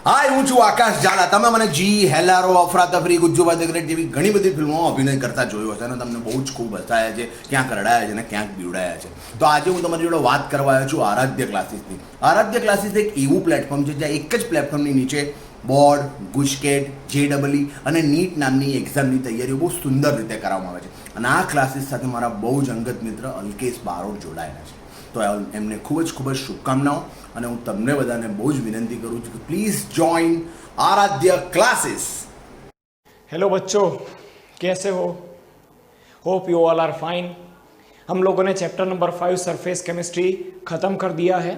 હાય હું છું આકાશ ઝાલા. તમે મને જી, હેલારો, અફરાતફરી, ગુજ્જુભાઈ ધ ગ્રેટ જેવી ઘણી બધી ફિલ્મોમાં અભિનય કરતા જોયો હશે અને તમને બહુ જ ખૂબ હસાયા છે, ક્યાંક રડાયા છે અને ક્યાંક બીવડાયા છે. તો આજે હું તમારી જોડે વાત કરવા આવ્યો છું આરાધ્ય ક્લાસીસની. આરાધ્ય ક્લાસીસ એક એવું પ્લેટફોર્મ છે જ્યાં એક જ પ્લેટફોર્મની નીચે બોર્ડ, ગુજકેટ, JEE અને નીટ નામની એક્ઝામની તૈયારીઓ બહુ સુંદર રીતે કરવામાં આવે છે. અને આ ક્લાસીસ સાથે મારા બહુ જ અંગત મિત્ર અલ્કેશ બારોટ જોડાયેલા છે. તો એમને ખૂબ જ શુભકામનાઓ અને હું તમને બધાને બહુ જ વિનંતી કરું છું કે please join Aaradhya classes. Hello बच्चों, कैसे हो? Hope you all are fine. हम लोगों ने चैप्टर नंबर 5 सरफेस केमिस्ट्री ख़त्म कर दिया है.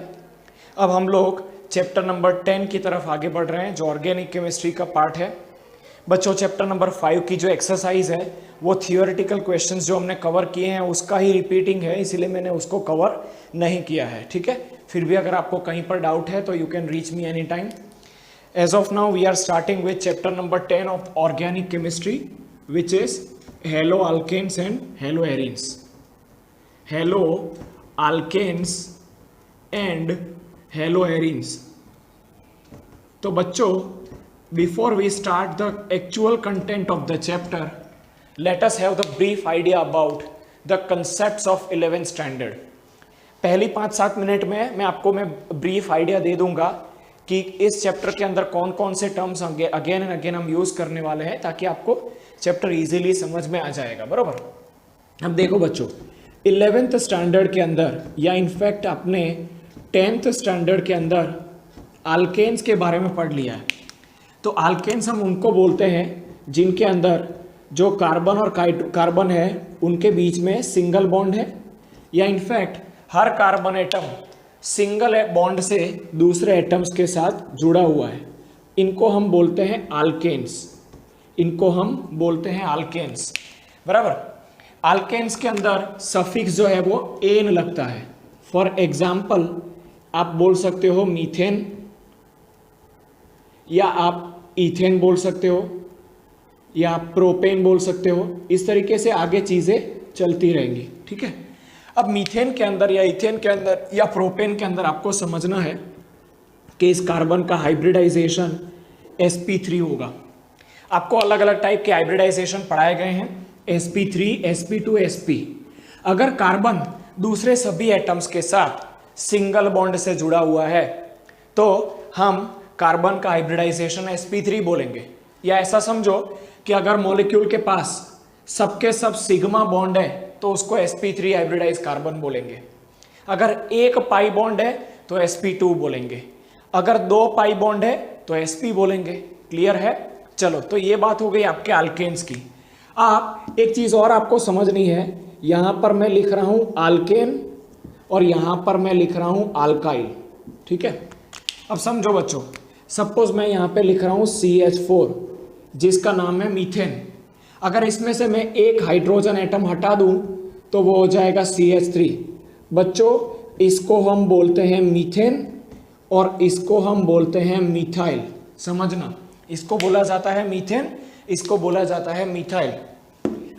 अब हम लोग चैप्टर नंबर 10 की तरफ आगे बढ़ रहे हैं जो ऑर्गेनिक केमिस्ट्री का पार्ट है. बच्चों, चैप्टर नंबर 5 की जो एक्सरसाइज है वो थियोरेटिकल क्वेश्चंस जो हमने कवर किए हैं उसका ही रिपीटिंग है, इसीलिए मैंने उसको कवर नहीं किया है. ठीक है, फिर भी अगर आपको कहीं पर डाउट है तो you can reach me any time. As of now, we are starting with chapter number 10 of organic chemistry, which is haloalkanes and haloarenes. Haloalkanes and haloarenes. तो बच्चों, before we start the actual content of the chapter, let us have the brief idea about the concepts of 11th standard. पहली 5-7 minute में मैं brief idea दे दूंगा कि इस chapter के अंदर कौन कौन से टर्म्स अगेन एंड अगेन हम यूज करने वाले हैं ताकि आपको चैप्टर इजीली समझ में आ जाएगा. बराबर. अब देखो बच्चों, 11th स्टैंडर्ड के अंदर या इनफैक्ट आपने 10th स्टैंडर्ड के अंदर आल्केन्स के बारे में पढ़ लिया है. तो आल्केन्स हम उनको बोलते हैं जिनके अंदर जो कार्बन और कार्बन है उनके बीच में सिंगल बॉन्ड है, या इनफैक्ट हर कार्बन एटम सिंगल बॉन्ड से दूसरे एटम्स के साथ जुड़ा हुआ है. इनको हम बोलते हैं आल्केन्स. बराबर. आल्केन्स के अंदर सफिक्स जो है वो एन लगता है. फॉर एग्जाम्पल आप बोल सकते हो मीथेन, या आप इथेन बोल सकते हो, या आप प्रोपेन बोल सकते हो. इस तरीके से आगे चीज़ें चलती रहेंगी. ठीक है. अब मीथेन के अंदर या इथेन के अंदर या प्रोपेन के अंदर आपको समझना है कि इस कार्बन का हाइब्रिडाइजेशन sp3 होगा. आपको अलग अलग टाइप के हाइब्रिडाइजेशन पढ़ाए गए हैं, sp3, sp2, sp. अगर कार्बन दूसरे सभी एटम्स के साथ सिंगल बॉन्ड से जुड़ा हुआ है तो हम कार्बन का हाइब्रिडाइजेशन sp3 बोलेंगे. या ऐसा समझो कि अगर मॉलिक्यूल के पास सबके सब सिग्मा बॉन्ड है तो उसको sp3 हाइब्रिडाइज कार्बन बोलेंगे. अगर एक पाई बॉन्ड है तो sp2 बोलेंगे. अगर 2 पाई बॉन्ड है तो sp बोलेंगे. क्लियर है? चलो, तो ये बात हो गई आपके आल्केन्स की. आप एक चीज और आपको समझनी है. यहां पर मैं लिख रहा हूं आल्केन और यहां पर मैं लिख रहा हूं आल्काइल. ठीक है. अब समझो बच्चों, सपोज मैं यहां पे लिख रहा हूं CH4 जिसका नाम है मीथेन. अगर इसमें से मैं एक हाइड्रोजन एटम हटा दूं तो वो हो जाएगा CH3. बच्चों, इसको हम बोलते हैं मीथेन और इसको हम बोलते हैं मिथाइल. समझना, इसको बोला जाता है मीथेन, इसको बोला जाता है मिथाइल.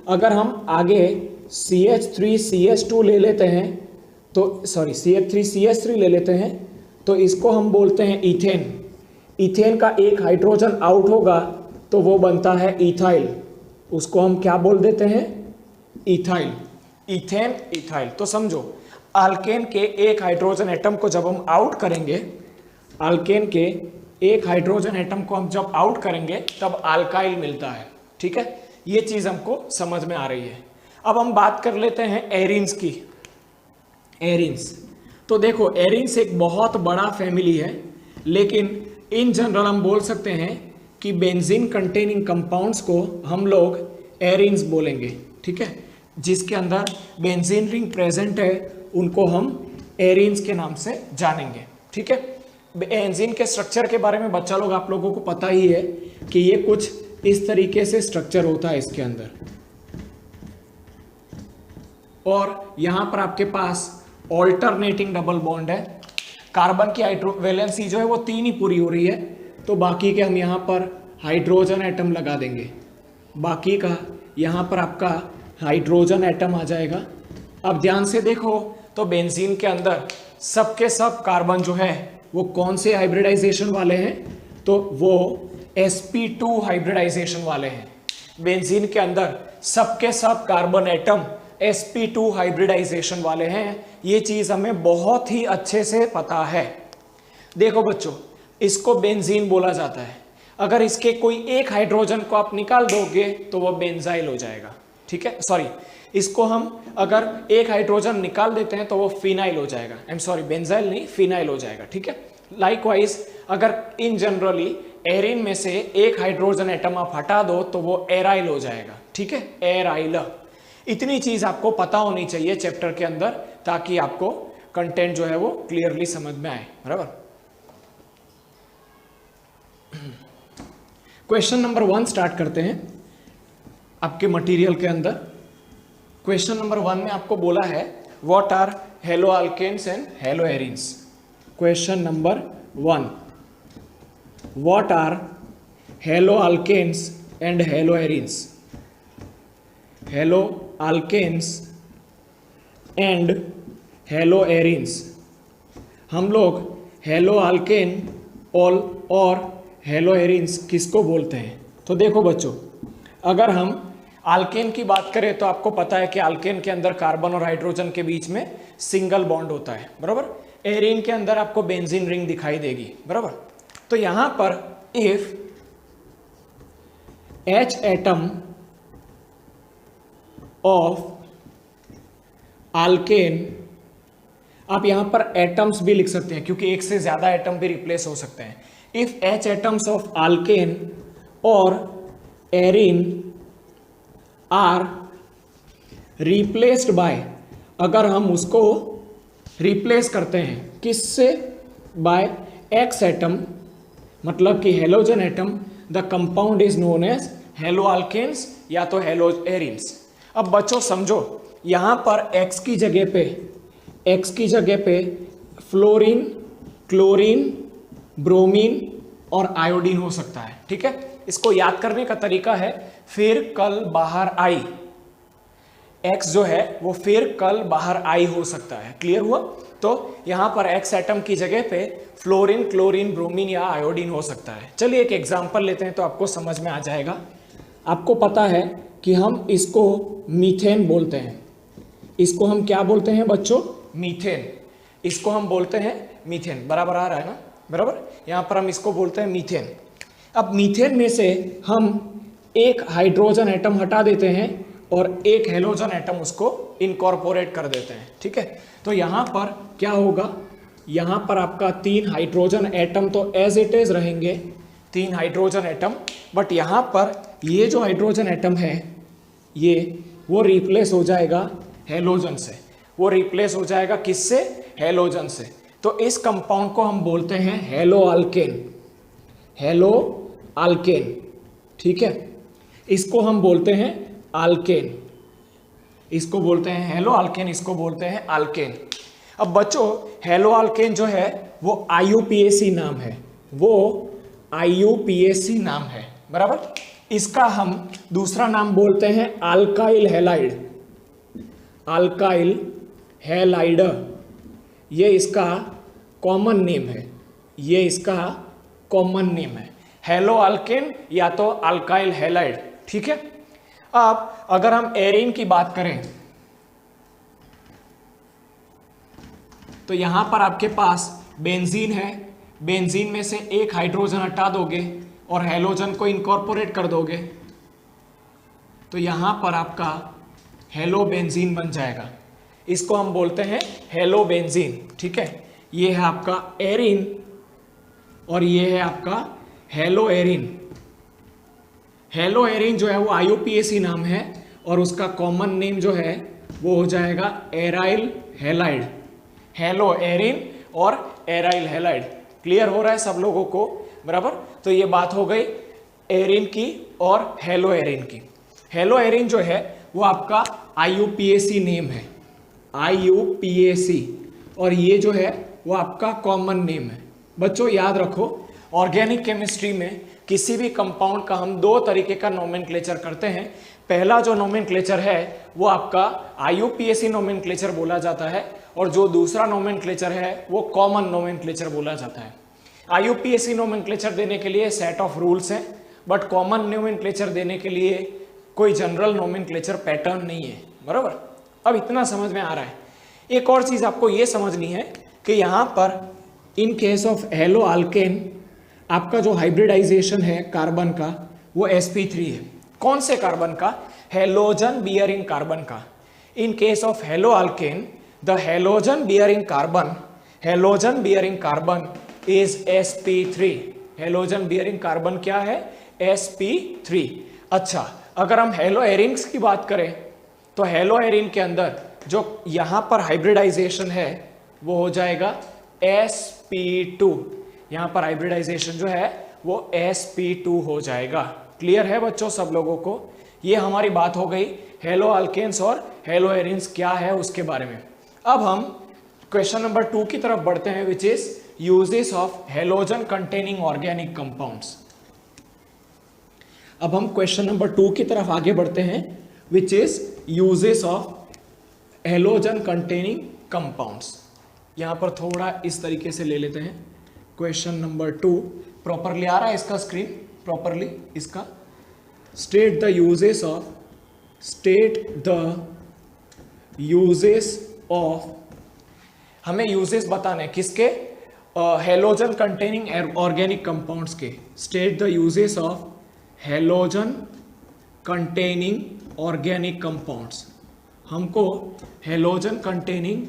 अगर हम आगे CH3CH2 ले लेते हैं तो CH3CH3 ले लेते हैं तो इसको हम बोलते हैं इथेन. इथेन का एक हाइड्रोजन आउट होगा तो वो बनता है इथाइल. उसको हम क्या बोल देते हैं? इथाइल. Ethane, ethyl. तो समझो, आल्केन के एक हाइड्रोजन एटम को जब हम आउट करेंगे, आल्केन के एक हाइड्रोजन एटम को हम जब आउट करेंगे तब आल्काइल मिलता है. ठीक है, ये चीज हमको समझ में आ रही है. अब हम बात कर लेते हैं एरीन्स की. एरीन्स, तो देखो, एरीन्स एक बहुत बड़ा फैमिली है, लेकिन इन जनरल हम बोल सकते हैं कि बेंजीन कंटेनिंग कंपाउंड्स को हम लोग एरीन्स बोलेंगे. ठीक है, जिसके अंदर बेंजीन रिंग प्रेजेंट है उनको हम एरीन्स के नाम से जानेंगे. ठीक है. बेंजीन के स्ट्रक्चर के बारे में बच्चा लोग आप लोगों को पता ही है कि ये कुछ इस तरीके से स्ट्रक्चर होता है इसके अंदर, और यहां पर आपके पास ऑल्टरनेटिंग डबल बॉन्ड है. कार्बन की वैलेंसी जो है वो 3 ही पूरी हो रही है, तो बाकी के हम यहाँ पर हाइड्रोजन एटम लगा देंगे. बाकी का यहाँ पर आपका हाइड्रोजन एटम आ जाएगा. अब ध्यान से देखो तो बेंजीन के अंदर सबके सब कार्बन जो है वो कौन से हाइब्रिडाइजेशन वाले हैं? तो वो sp2 हाइब्रिडाइजेशन वाले हैं। बेंजीन के अंदर सबके सब कार्बन एटम sp2 हाइब्रिडाइजेशन वाले हैं। ये चीज हमें बहुत ही अच्छे से पता है। देखो बच्चों, इसको बेंजीन बोला जाता है। अगर इसके कोई एक हाइड्रोजन को आप निकाल दोगे तो वो बेंजाइल हो जाएगा, ठीक है। सॉरी, इसको हम अगर एक हाइड्रोजन निकाल देते हैं तो वो फिनाइल हो जाएगा। आई एम सॉरी, बेंजाइल नहीं, फिनाइल हो जाएगा, ठीक है। लाइकवाइज अगर इन जनरली एरिन में से एक हाइड्रोजन एटम आप हटा दो तो वो एराइल हो जाएगा, ठीक है, एराइल। इतनी चीज आपको पता होनी चाहिए चैप्टर के अंदर, ताकि आपको कंटेंट जो है वो क्लियरली समझ में आए, बराबर। क्वेश्चन नंबर 1 स्टार्ट करते हैं आपके मटेरियल के अंदर। क्वेश्चन नंबर 1 में आपको बोला है what are hello alkanes and hello arenes. Question number 1, what are hello alkanes and hello arenes. Hello alkanes and hello arenes. हम लोग हेलो अल्केन और हेलो एरिन्स किसको बोलते हैं? तो देखो बच्चों, अगर हम अल्केन की बात करें तो आपको पता है कि अल्केन के अंदर कार्बन और हाइड्रोजन के बीच में सिंगल बॉन्ड होता है, बराबर। एरिन के अंदर आपको बेंजीन रिंग दिखाई देगी, बराबर। तो यहां पर if H atom of alkane, आप यहां पर एटम्स भी लिख सकते हैं क्योंकि एक से ज्यादा एटम भी रिप्लेस हो सकते हैं। If H atoms of alkane or arene are replaced by, अगर हम उसको रिप्लेस करते हैं किससे? बाय X एटम, मतलब कि halogen atom, the compound is known as haloalkanes या तो हेलो एरिन्स। अब बच्चों समझो, यहां पर X की जगह पे फ्लोरीन, क्लोरीन, ब्रोमीन और आयोडीन हो सकता है, ठीक है। इसको याद करने का तरीका है फिर कल बाहर आई। X जो है वो फिर कल बाहर आई हो सकता है, क्लियर हुआ। तो यहां पर X एटम की जगह पे फ्लोरीन, क्लोरीन, ब्रोमीन या आयोडीन हो सकता है। चलिए एक एग्जांपल लेते हैं तो आपको समझ में आ जाएगा। आपको पता है कि हम इसको मीथेन बोलते हैं। इसको हम क्या बोलते हैं बच्चों? मीथेन। इसको हम बोलते हैं मीथेन, बराबर आ रहा है ना, बराबर। यहां पर हम इसको बोलते हैं मीथेन। अब मीथेन में से हम एक हाइड्रोजन एटम हटा देते हैं और एक हेलोजन एटम उसको इनकॉर्पोरेट कर देते हैं, ठीक है। तो यहां पर क्या होगा? यहां पर आपका 3 हाइड्रोजन एटम तो एज इट इज रहेंगे, 3 हाइड्रोजन एटम, बट यहां पर ये जो हाइड्रोजन एटम है ये वो रिप्लेस हो जाएगा हेलोजन से। वो रिप्लेस हो जाएगा किससे? हेलोजन से। तो इस कंपाउंड को हम बोलते हैं हेलो अल्केन। हेलो अल्केन, ठीक है। इसको हम बोलते हैं अल्केन। इसको बोलते हैं हेलो अल्केन, इसको बोलते हैं अल्केन। अब बच्चों, हेलो अल्केन जो है वो IUPAC नाम है, वो IUPAC नाम है, बराबर। इसका हम दूसरा नाम बोलते हैं अल्काइल हैलाइड। अल्काइल हैलाइड, ये इसका कॉमन नेम है। ये इसका कॉमन नेम है, हेलो अल्केन या तो अल्काइल हैलाइड, ठीक है। अब अगर हम एरिन की बात करें तो यहां पर आपके पास बेंजीन है। बेंजीन में से एक हाइड्रोजन हटा दोगे और हेलोजन को इनकॉर्पोरेट कर दोगे तो यहां पर आपका हेलो बेंजीन बन जाएगा। इसको हम बोलते हैं हेलो बेंजीन, ठीक है। ये है आपका एरिन और ये है आपका हेलो एरिन। हेलो एरिन जो है वो IUPAC नाम है और उसका कॉमन नेम जो है वो हो जाएगा एराइल हैलाइड। हेलो एरिन और एराइल हैलाइड, क्लियर हो रहा है सब लोगों को, बराबर। तो ये बात हो गई एरिन की और हेलो एरिन की। हेलो एरिन जो है वो आपका IUPAC नेम है, IUPAC, और ये जो है वो आपका कॉमन नेम है। बच्चों याद रखो, ऑर्गेनिक केमिस्ट्री में किसी भी कंपाउंड का हम 2 तरीके का नोमेनक्लेचर करते हैं। पहला जो नोमेनक्लेचर है वो आपका IUPAC नोमेनक्लेचर बोला जाता है और जो दूसरा नोमेनक्लेचर है वो कॉमन नोमेनक्लेचर बोला जाता है। IUPAC नोमेनक्लेचर देने के लिए सेट ऑफ रूल्स हैं, बट कॉमन नोमेनक्लेचर देने के लिए कोई जनरल नोमेनक्लेचर पैटर्न नहीं है, बराबर। अब इतना समझ में आ रहा है। एक और चीज आपको ये समझनी है कि यहाँ पर in case of hello alkane आपका जो हाइब्रिडाइजेशन है कार्बन का वो sp3 है। कौन से कार्बन का? हेलोजन बियरिंग कार्बन का। In case of hello alkane the halogen bearing carbon is sp3। Halogen bearing carbon क्या है? sp3। अच्छा, अगर हम हेलो एरिन्स की बात करें तो हेलो एरिन के अंदर जो यहां पर हाइब्रिडाइजेशन है वो हो जाएगा sp2। यहां पर हाइब्रिडाइजेशन जो है वो sp2 हो जाएगा। क्लियर है बच्चों सब लोगों को? ये हमारी बात हो गई हेलो अल्केन्स और हेलो एरिन्स क्या है उसके बारे में। अब हम क्वेश्चन नंबर 2 की तरफ बढ़ते हैं, which is uses of halogen containing organic compounds. अब हम क्वेश्चन नंबर 2 की तरफ आगे बढ़ते हैं, which is uses of halogen containing compounds. यहां पर थोड़ा इस तरीके से ले लेते हैं। क्वेश्चन नंबर 2 प्रॉपरली आ रहा है इसका स्क्रीन, प्रॉपरली इसका। स्टेट द यूजेस ऑफ, हमें यूजेस बताने हैं किसके? हेलोजन कंटेनिंग ऑर्गेनिक कंपाउंड्स के। State the uses of halogen containing organic compounds. हमको हेलोजन कंटेनिंग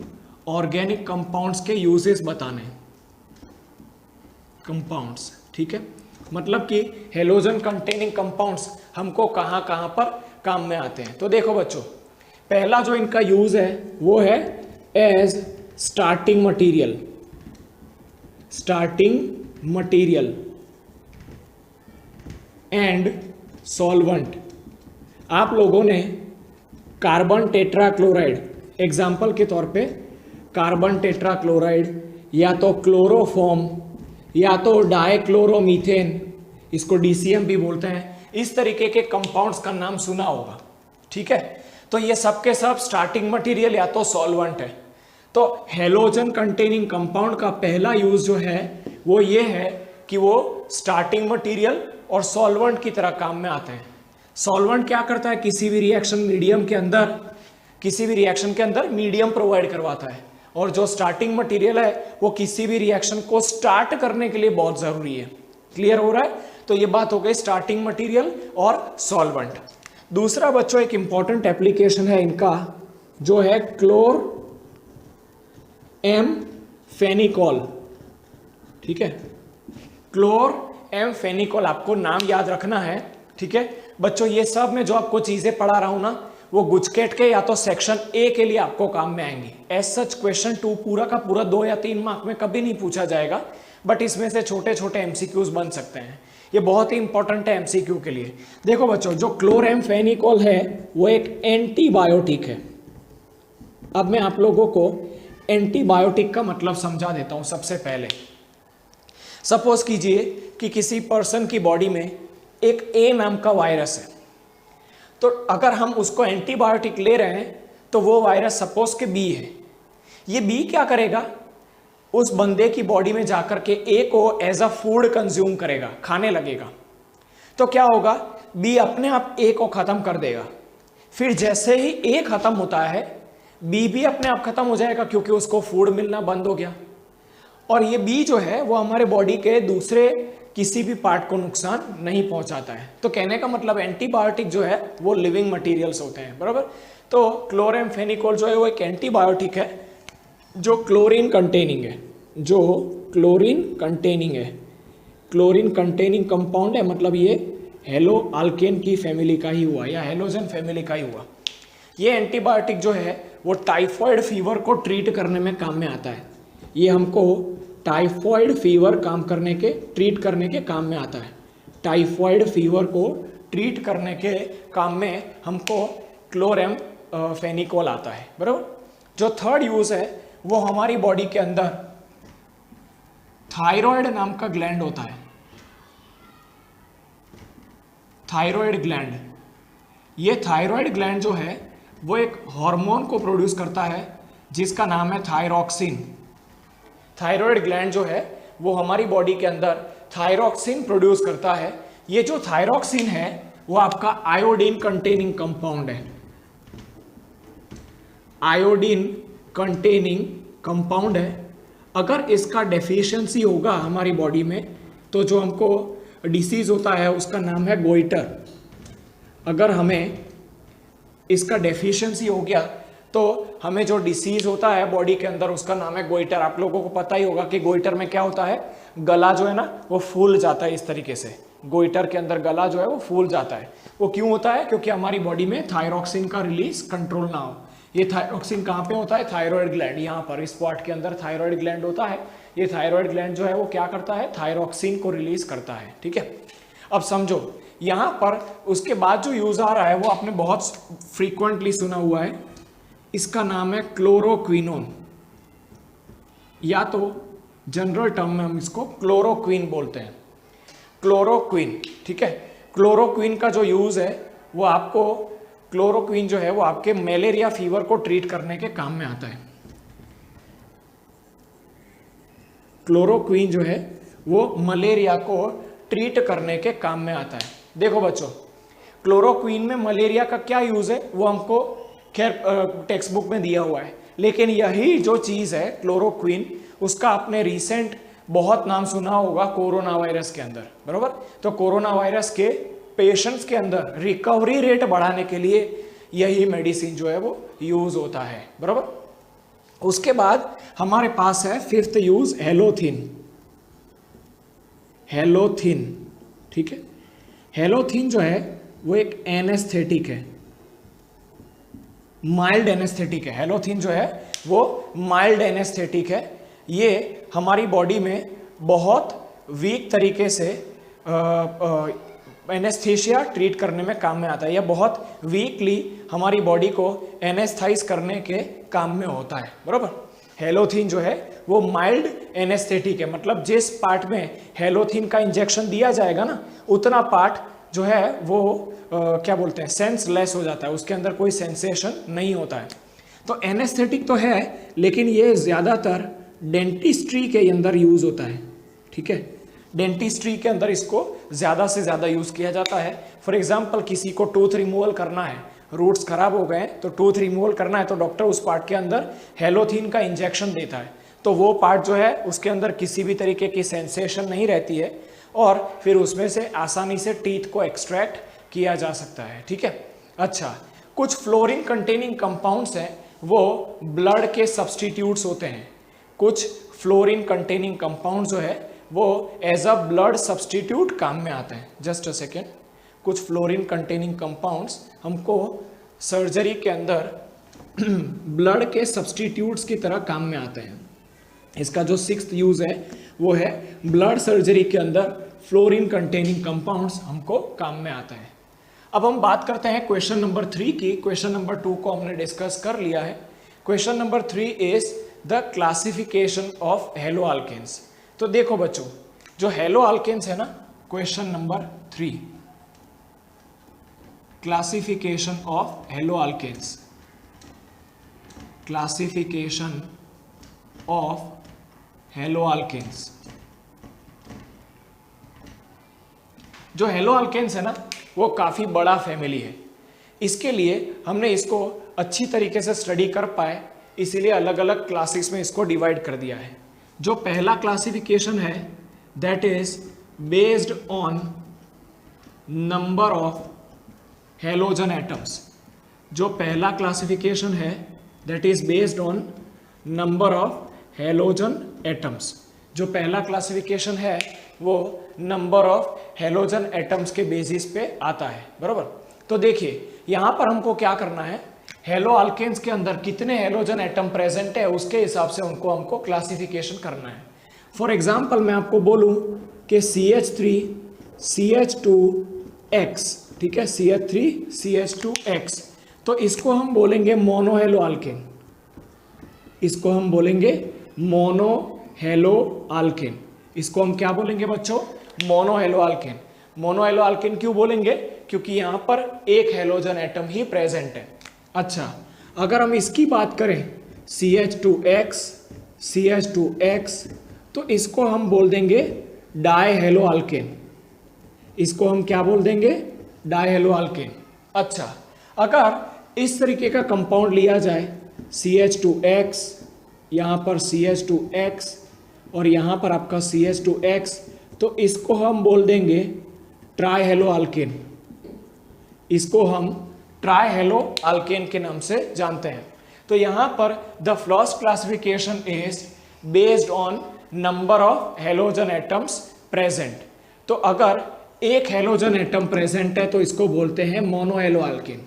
ऑर्गेनिक कंपाउंड्स के यूजेस बताने हैं। कंपाउंड्स, ठीक है, मतलब कि हेलोजन कंटेनिंग कंपाउंड्स हमको कहाँ कहाँ पर काम में आते हैं। तो देखो बच्चों, पहला जो इनका यूज है वो है as starting material and solvent. आप लोगों ने कार्बन टेट्राक्लोराइड, एग्जाम्पल के तौर पे कार्बन टेट्राक्लोराइड या तो क्लोरोफॉर्म या तो डाइक्लोरोमीथेन, इसको DCM भी बोलते हैं, इस तरीके के कंपाउंड्स का नाम सुना होगा, ठीक है। तो ये सब के सब स्टार्टिंग मटेरियल या तो सॉल्वेंट है। तो हेलोजन कंटेनिंग कंपाउंड का पहला यूज जो है वो ये है कि वो स्टार्टिंग मटेरियल और सॉल्वेंट की तरह काम में आते हैं। सॉल्वेंट क्या करता है? किसी भी रिएक्शन के अंदर मीडियम प्रोवाइड करवाता है, और जो स्टार्टिंग मटेरियल है वो किसी भी रिएक्शन को स्टार्ट करने के लिए बहुत जरूरी है। क्लियर हो रहा है? तो ये बात हो गई स्टार्टिंग मटेरियल और सॉल्वेंट। दूसरा बच्चों एक इंपॉर्टेंट एप्लीकेशन है इनका, जो है क्लोर एम फेनिकॉल, ठीक है, क्लोर एम फेनिकॉल, आपको नाम याद रखना है, ठीक है बच्चों। ये सब में जो आपको चीजें पढ़ा रहा हूं ना, वो गुजकेट के या तो सेक्शन ए के लिए आपको काम में आएंगी। एज सच क्वेश्चन 2 पूरा का पूरा 2 या 3 मार्क में कभी नहीं पूछा जाएगा, बट इसमें से छोटे छोटे एमसीक्यूज बन सकते हैं। ये बहुत ही इंपॉर्टेंट है एमसीक्यू के लिए। देखो बच्चों, जो क्लोरेमफेनिकोल है वो एक एंटीबायोटिक है। अब मैं आप लोगों को एंटीबायोटिक का मतलब समझा देता हूं। सबसे पहले सपोज कीजिए कि किसी पर्सन की बॉडी में एक ए नाम का वायरस है, तो अगर हम उसको एंटीबायोटिक ले रहे हैं तो वो वायरस सपोज के बी है। ये बी क्या करेगा? उस बंदे की बॉडी में जाकर के ए को एज अ फूड कंज्यूम करेगा, खाने लगेगा। तो क्या होगा? बी अपने आप ए को खत्म कर देगा। फिर जैसे ही ए खत्म होता है, बी भी अपने आप खत्म हो जाएगा, क्योंकि उसको फूड मिलना बंद हो गया। और ये बी जो है वो हमारे बॉडी के दूसरे किसी भी पार्ट को नुकसान नहीं पहुंचाता है। तो कहने का मतलब एंटीबायोटिक जो है वो लिविंग मटेरियल्स होते हैं, बराबर। तो क्लोरेमफेनिकोल जो है वो एक एंटीबायोटिक है जो क्लोरीन कंटेनिंग है, क्लोरीन कंटेनिंग कंपाउंड है। मतलब ये हेलो अल्केन की फैमिली का ही हुआ या हेलोजन फैमिली का ही हुआ। ये एंटीबायोटिक जो है वो टाइफॉइड फीवर को ट्रीट करने में काम में आता है। ये हमको टाइफॉइड फीवर ट्रीट करने के काम में आता है। टाइफॉइड फीवर को ट्रीट करने के काम में हमको क्लोरेमफेनिकोल आता है, बराबर। जो थर्ड यूज है वो हमारी बॉडी के अंदर थायराइड नाम का ग्लैंड होता है। थायराइड ग्लैंड, ये थायराइड ग्लैंड जो है वो एक हार्मोन को प्रोड्यूस करता है जिसका नाम है थायरॉक्सिन। थायराइड ग्लैंड जो है वो हमारी बॉडी के अंदर थायरॉक्सिन प्रोड्यूस करता है। ये जो थायरॉक्सिन है वो आपका आयोडीन कंटेनिंग कंपाउंड है, आयोडीन कंटेनिंग कंपाउंड है। अगर इसका डेफिशिएंसी होगा हमारी बॉडी में तो जो हमको डिसीज होता है उसका नाम है गोइटर। अगर हमें इसका डेफिशिएंसी हो गया तो हमें जो डिसीज होता है बॉडी के अंदर उसका नाम है गोइटर। आप लोगों को पता ही होगा कि गोइटर में क्या होता है, गला जो है ना वो फूल जाता है इस तरीके से। गोइटर के अंदर गला जो है वो फूल जाता है। वो क्यों होता है? क्योंकि हमारी बॉडी में थायरॉक्सिन का रिलीज कंट्रोल ना हो। ये थायरॉक्सिन कहाँ पे होता है? थायराइड ग्लैंड, यहाँ पर इस पार्ट के अंदर थायराइड ग्लैंड होता है। ये थायराइड ग्लैंड जो है वो क्या करता है? थायरॉक्सिन को रिलीज करता है। ठीक है, अब समझो यहाँ पर उसके बाद जो यूज आ रहा है वो आपने बहुत फ्रीक्वेंटली सुना हुआ है, इसका नाम है क्लोरोक्विनोन, या तो जनरल टर्म में हम इसको क्लोरोक्विन बोलते हैं, क्लोरोक्विन। ठीक है, क्लोरोक्विन का जो यूज है वो आपको, क्लोरोक्विन जो है वो आपके मलेरिया फीवर को ट्रीट करने के काम में आता है। क्लोरोक्विन जो है वो मलेरिया को ट्रीट करने के काम में आता है। देखो बच्चों, क्लोरोक्विन में मलेरिया का क्या यूज है वो हमको खैर टेक्स्ट बुक में दिया हुआ है, लेकिन यही जो चीज है क्लोरोक्विन, उसका आपने रिसेंट बहुत नाम सुना होगा कोरोना वायरस के अंदर, बरोबर। तो कोरोना वायरस के पेशेंट्स के अंदर रिकवरी रेट बढ़ाने के लिए यही मेडिसिन जो है वो यूज होता है, बरोबर। उसके बाद हमारे पास है फिफ्थ यूज हेलोथिन। हेलोथिन, ठीक है, हेलोथिन जो है वो एक एनेस्थेटिक है, माइल्ड एनेस्थेटिक है। हेलोथिन जो है वो माइल्ड एनेस्थेटिक है। ये हमारी बॉडी में बहुत वीक तरीके से एनेस्थीसिया ट्रीट करने में काम में आता है, या बहुत वीकली हमारी बॉडी को एनेस्थाइज करने के काम में होता है, बरोबर। हेलोथिन जो है वो माइल्ड एनेस्थेटिक है, मतलब जिस पार्ट में हेलोथिन का इंजेक्शन दिया जाएगा ना उतना पार्ट जो है वो क्या बोलते हैं, सेंसलेस हो जाता है, उसके अंदर कोई सेंसेशन नहीं होता है। तो एनेस्थेटिक तो है, लेकिन ये ज़्यादातर डेंटिस्ट्री के अंदर यूज होता है। ठीक है, डेंटिस्ट्री के अंदर इसको ज़्यादा से ज़्यादा यूज़ किया जाता है। फॉर एग्जाम्पल किसी को टूथ रिमूवल करना है, रूट्स खराब हो गए तो टूथ रिमूवल करना है, तो डॉक्टर उस पार्ट के अंदर हेलोथिन का इंजेक्शन देता है, तो वो पार्ट जो है उसके अंदर किसी भी तरीके की सेंसेशन नहीं रहती है और फिर उसमें से आसानी से टीथ को एक्सट्रैक्ट किया जा सकता है। ठीक है, अच्छा, कुछ फ्लोरीन कंटेनिंग कंपाउंड्स हैं वो ब्लड के सब्सटीट्यूट्स होते हैं। कुछ फ्लोरीन कंटेनिंग कंपाउंड जो है वो एज अ ब्लड सब्सटीट्यूट काम में आते हैं। जस्ट अ सेकेंड, कुछ फ्लोरीन कंटेनिंग कंपाउंड्स हमको सर्जरी के अंदर ब्लड के सब्सटीट्यूट्स की तरह काम में आते हैं। इसका जो सिक्स्थ यूज है वो है ब्लड सर्जरी के अंदर फ्लोरीन कंटेनिंग कंपाउंड्स हमको काम में आता है। अब हम बात करते हैं क्वेश्चन नंबर 3 की। क्वेश्चन नंबर 2 को हमने डिस्कस कर लिया है। Question number 3 is the classification of hello alkanes. तो देखो बच्चों, जो हेलो अल्केन्स है ना, question number 3, classification of hello alkanes, classification of hello alkanes. जो हेलो अल्केन्स है ना वो काफ़ी बड़ा फैमिली है, इसके लिए हमने इसको अच्छी तरीके से स्टडी कर पाए इसीलिए अलग अलग क्लासेस में इसको डिवाइड कर दिया है। जो पहला क्लासिफिकेशन है that is based on number of halogen atoms. जो पहला क्लासिफिकेशन है that is based on number of halogen atoms. जो पहला क्लासिफिकेशन है वो नंबर ऑफ हेलोजन एटम्स के बेसिस पे आता है, बरोबर। तो देखिए यहाँ पर हमको क्या करना है, हेलो अल्केन्स के अंदर कितने हेलोजन एटम प्रेजेंट है उसके हिसाब से हमको क्लासिफिकेशन करना है। फॉर एग्जाम्पल मैं आपको बोलूँ कि CH3 CH2X, ठीक है, CH3 CH2X, तो इसको हम बोलेंगे मोनो हेलो अल्केन। इसको हम बोलेंगे मोनो हेलो अल्केन। इसको हम क्या बोलेंगे बच्चों? Mono hello alkane. Mono hello alkane क्यों बोलेंगे? क्योंकि यहाँ पर एक हेलोजन एटम ही प्रेजेंट है। अच्छा, अगर हम इसकी बात करें CH2X CH2X, तो इसको हम बोल देंगे डाई हेलो अल्केन। इसको हम क्या बोल देंगे? Die hello alkane. अच्छा, अगर इस तरीके का कंपाउंड लिया जाए CH2X, यहाँ पर CH2X और यहाँ पर आपका CH2X, तो इसको हम बोल देंगे ट्राई हेलो अल्केन। इसको हम ट्राई हेलो अल्केन के नाम से जानते हैं। तो यहाँ पर the first classification is based on number of halogen atoms present. तो अगर एक हेलोजन एटम प्रेजेंट है तो इसको बोलते हैं मोनो हेलो अल्केन।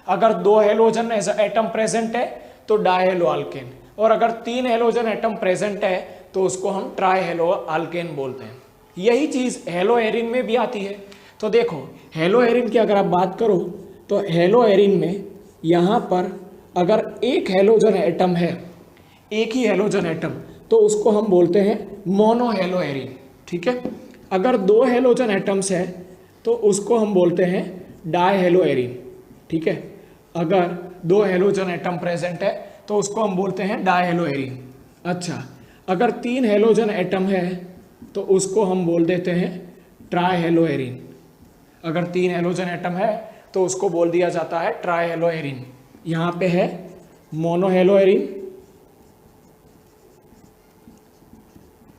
अगर 2 हेलोजन एटम प्रेजेंट है तो डाई हेलो अल्केन, और अगर 3 हेलोजन एटम प्रेजेंट है तो उसको हम ट्राई हेलो अल्केन बोलते हैं। यही चीज हेलो एरिन में भी आती है। तो देखो हेलो एरिन की अगर आप बात करो तो हेलो एरिन में यहाँ पर अगर एक हेलोजन एटम है, एक ही हेलोजन एटम, तो उसको हम बोलते हैं मोनो हेलो एरिन। ठीक है। अगर 2 हेलोजन एटम्स है तो उसको हम बोलते हैं डाई हेलो एरिन। ठीक है। अगर 2 हेलोजन एटम प्रेजेंट है तो उसको हम बोलते हैं डाई हेलो एरिन। अच्छा, अगर 3 हेलोजन एटम है तो उसको हम बोल देते हैं ट्राई हेलो एरिन। अगर 3 हेलोजन एटम है तो उसको बोल दिया जाता है ट्राई हेलो एरिन। यहाँ पे है mono hello Erin,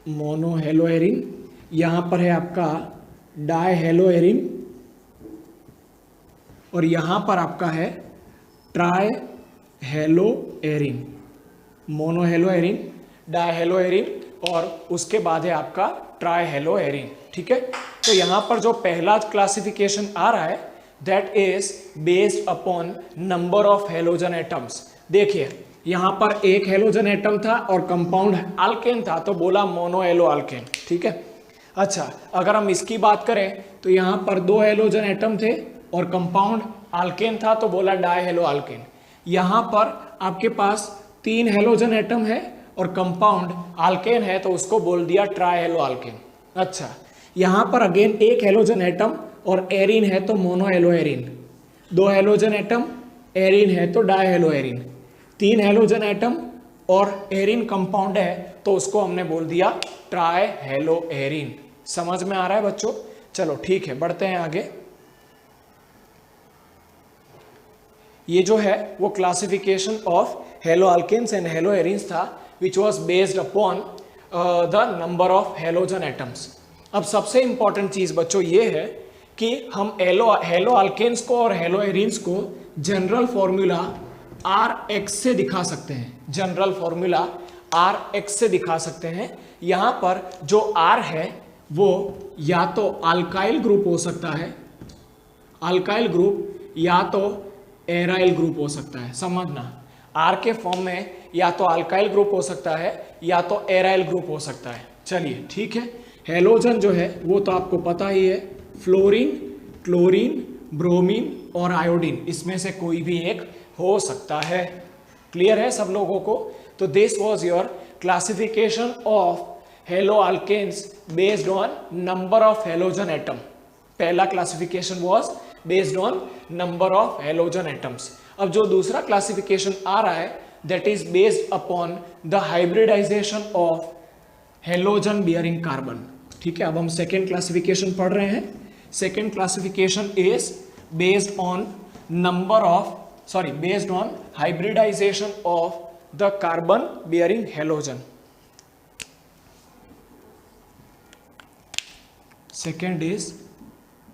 mono hello Erin, यहाँ पर है आपका डाई हेलो एरिन, और यहाँ पर आपका है try hello Erin. Mono hello Erin, die hello Erin, और उसके बाद है आपका ट्राई हेलो एरिन। ठीक है। तो यहाँ पर जो पहला क्लासिफिकेशन आ रहा है that is based upon number of halogen atoms. देखिए यहाँ पर एक हेलोजन एटम था और कंपाउंड अल्केन था तो बोला मोनो हेलो अल्केन। ठीक है। अच्छा, अगर हम इसकी बात करें तो यहाँ पर 2 हेलोजन एटम थे और कंपाउंड अल्केन था तो बोला डाई हेलो अल्केन। यहाँ पर आपके पास 3 हेलोजन एटम है और कंपाउंड अल्केन है तो उसको बोल दिया ट्राई हेलो अल्केन। अच्छा, यहाँ पर अगेन एक हेलोजन एटम और एरिन है तो monohaloarene. 2 halogen atom arene है तो dihaloarene. 3 halogen atom और एरिन कंपाउंड है तो उसको हमने बोल दिया ट्राई हेलो एरिन। समझ में आ रहा है बच्चों? चलो ठीक है, बढ़ते हैं आगे। ये जो है वो classification of hello alkanes and hello arenes था which was based upon the number of halogen atoms. अब सबसे इंपॉर्टेंट चीज बच्चों ये है कि हम हेलो अल्केन्स को और हेलो एरिन्स को जनरल फॉर्मूला Rx से दिखा सकते हैं। जनरल फॉर्मूला Rx से दिखा सकते हैं। यहाँ पर जो R है वो या तो अल्काइल ग्रुप हो सकता है, अल्काइल ग्रुप, या तो एराइल ग्रुप हो सकता है। समझना, R के फॉर्म में या तो अल्काइल ग्रुप हो सकता है या तो एराइल ग्रुप हो सकता है। चलिए ठीक है। हेलोजन जो है वो तो आपको पता ही है, फ्लोरीन, क्लोरीन, ब्रोमीन और आयोडीन, इसमें से कोई भी एक हो सकता है। क्लियर है सब लोगों को? तो this was your classification of hello alkanes based on number of halogen atom. पहला classification was based on number of halogen atoms. अब जो दूसरा क्लासिफिकेशन आ रहा है that is based upon the hybridization of halogen bearing carbon. ठीक है। अब हम सेकेंड क्लासिफिकेशन पढ़ रहे हैं। Second classification is based on based on hybridization of the carbon bearing halogen. Second is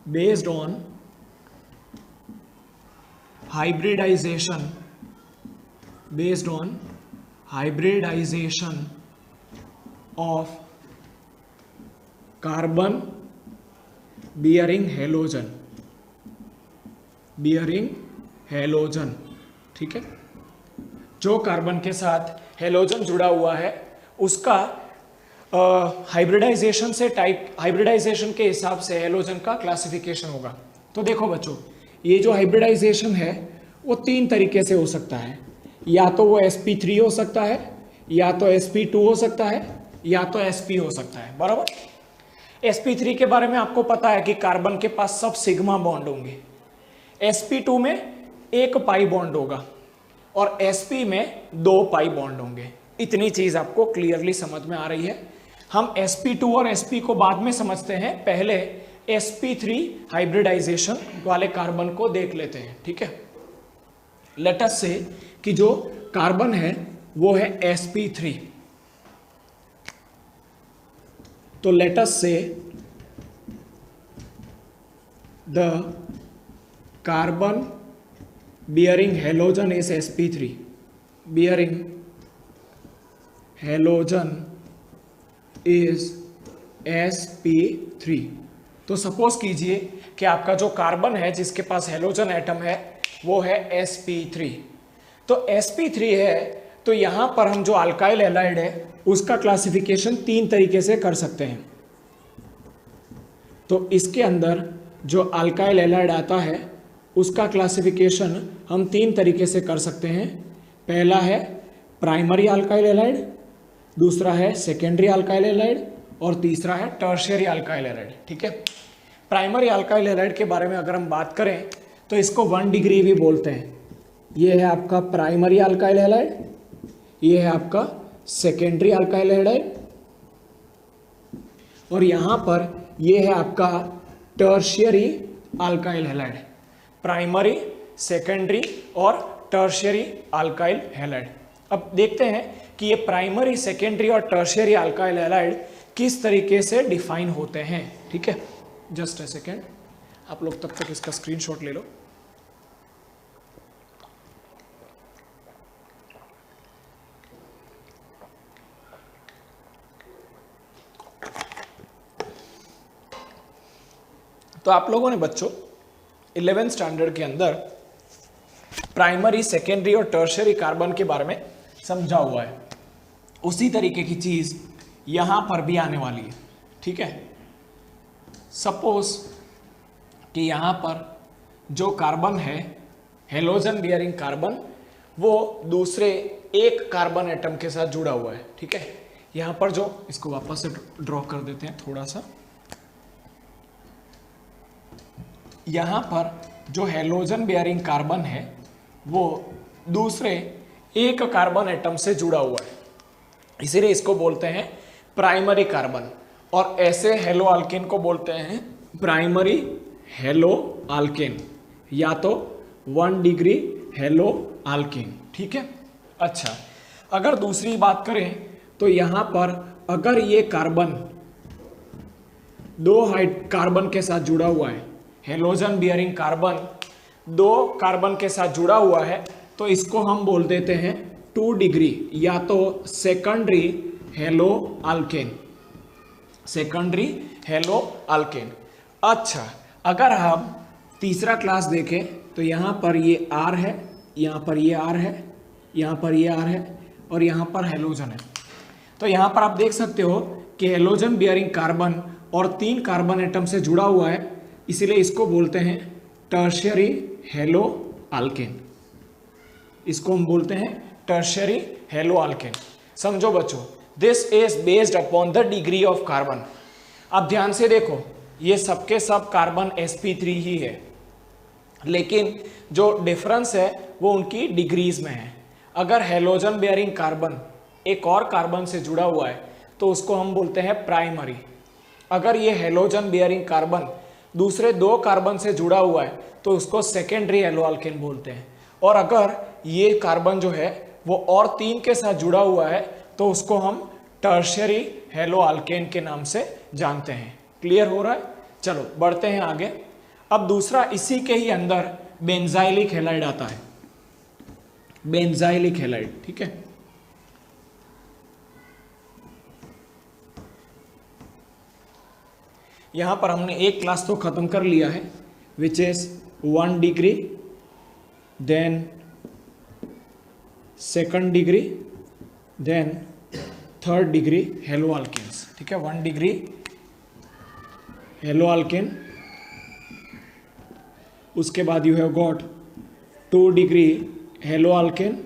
based on hybridization of carbon bearing halogen. ठीक है। जो कार्बन के साथ हेलोजन जुड़ा हुआ है उसका हाइब्रिडाइजेशन के हिसाब से हेलोजन का क्लासिफिकेशन होगा। तो देखो बच्चों, ये जो हाइब्रिडाइजेशन है वो 3 तरीके से हो सकता है। या तो वो sp3 हो सकता है, या तो sp2 हो सकता है, या तो sp हो सकता है। बराबर। sp3 के बारे में आपको पता है कि कार्बन के पास सब सिग्मा बॉन्ड होंगे, sp2 में 1 पाई बॉन्ड होगा और sp में 2 पाई बॉन्ड होंगे। इतनी चीज आपको क्लियरली समझ में आ रही है। हम sp2 और sp को बाद में समझते हैं, पहले sp3 हाइब्रिडाइजेशन वाले कार्बन को देख लेते हैं, ठीक है। लेट अस से कि जो कार्बन है वो है sp3, तो लेट अस से the carbon bearing halogen is sp3, bearing halogen is sp3। तो सपोज कीजिए कि आपका जो कार्बन है जिसके पास हेलोजन एटम है वो है sp3। तो sp3 है, तो यहां पर हम जो अल्काइल हैलाइड है उसका क्लासिफिकेशन 3 तरीके से कर सकते हैं। तो इसके अंदर जो अल्काइल हैलाइड आता है उसका क्लासिफिकेशन हम 3 तरीके से कर सकते हैं। पहला है प्राइमरी अल्काइल हैलाइड, दूसरा है सेकेंडरी अल्काइल हैलाइड और तीसरा है टर्शियरी अल्काइल हैलाइड, ठीक है। प्राइमरी अल्काइल हैलाइड के बारे में अगर हम बात करें तो इसको 1 डिग्री भी बोलते हैं। ये है आपका प्राइमरी अल्काइल हैलाइड, ये है आपका सेकेंडरी अल्काइल हैलाइड और यहाँ पर ये है आपका tertiary alkyl halide. Primary, secondary और टर्शियरी अल्काइल हैलाइड। अब देखते हैं कि ये प्राइमरी, सेकेंडरी और टर्शियरी अल्काइल हैलाइड किस तरीके से डिफाइन होते हैं, ठीक है। जस्ट अ सेकेंड, आप लोग तब तक इसका स्क्रीनशॉट ले लो। तो आप लोगों ने बच्चों 11th स्टैंडर्ड के अंदर प्राइमरी, सेकेंडरी और टर्शियरी कार्बन के बारे में समझा हुआ है। उसी तरीके की चीज यहां पर भी आने वाली है, ठीक है। सपोज कि यहां पर जो कार्बन है हेलोजन बियरिंग कार्बन, वो दूसरे एक कार्बन एटम के साथ जुड़ा हुआ है, ठीक है। यहां पर जो, इसको वापस से ड्रॉ कर देते हैं थोड़ा सा। यहां पर जो हेलोजन बियरिंग कार्बन है वो दूसरे एक कार्बन एटम से जुड़ा हुआ है, इसीलिए इसको बोलते हैं प्राइमरी कार्बन। और ऐसे हेलो अल्केन को बोलते हैं प्राइमरी हेलो अल्केन या तो 1 डिग्री हेलो अल्केन, ठीक है। अच्छा, अगर दूसरी बात करें तो यहां पर अगर ये कार्बन 2 कार्बन के साथ जुड़ा हुआ है, हेलोजन बियरिंग कार्बन 2 कार्बन के साथ जुड़ा हुआ है, तो इसको हम बोल देते हैं 2 डिग्री या तो secondary hello alkane, secondary hello alkane. अच्छा, अगर हम तीसरा क्लास देखें तो यहाँ पर ये R है, यहाँ पर ये R है, यहाँ पर ये R है और यहाँ पर हेलोजन है। तो यहाँ पर आप देख सकते हो कि हेलोजन बियरिंग कार्बन और 3 कार्बन एटम से जुड़ा हुआ है, इसीलिए इसको बोलते हैं टर्शियरी हेलो अल्केन। इसको हम बोलते हैं टर्शियरी हेलो अल्केन। समझो बच्चों, this is based upon the degree of carbon. अब ध्यान से देखो, ये सबके सब कार्बन sp3 ही है, लेकिन जो डिफरेंस है वो उनकी डिग्रीज में है। अगर हेलोजन बियरिंग कार्बन एक और कार्बन से जुड़ा हुआ है तो उसको हम बोलते हैं प्राइमरी। अगर ये हेलोजन बियरिंग कार्बन दूसरे 2 कार्बन से जुड़ा हुआ है तो उसको सेकेंडरी हेलो अल्केन बोलते हैं। और अगर ये कार्बन जो है वो और 3 के साथ जुड़ा हुआ है तो उसको हम टर्शियरी हेलो अल्केन के नाम से जानते हैं। क्लियर हो रहा है? चलो बढ़ते हैं आगे। अब दूसरा, इसी के ही अंदर बेंजाइलिक हैलाइड आता है, बेंजाइलिक हैलाइड, ठीक है। यहां पर हमने एक क्लास तो खत्म कर लिया है, which is 1 degree, then 2nd degree, then 3rd degree haloalkanes, ठीक है। 1 डिग्री हेलो अल्केन, उसके बाद you have got 2 degree haloalkane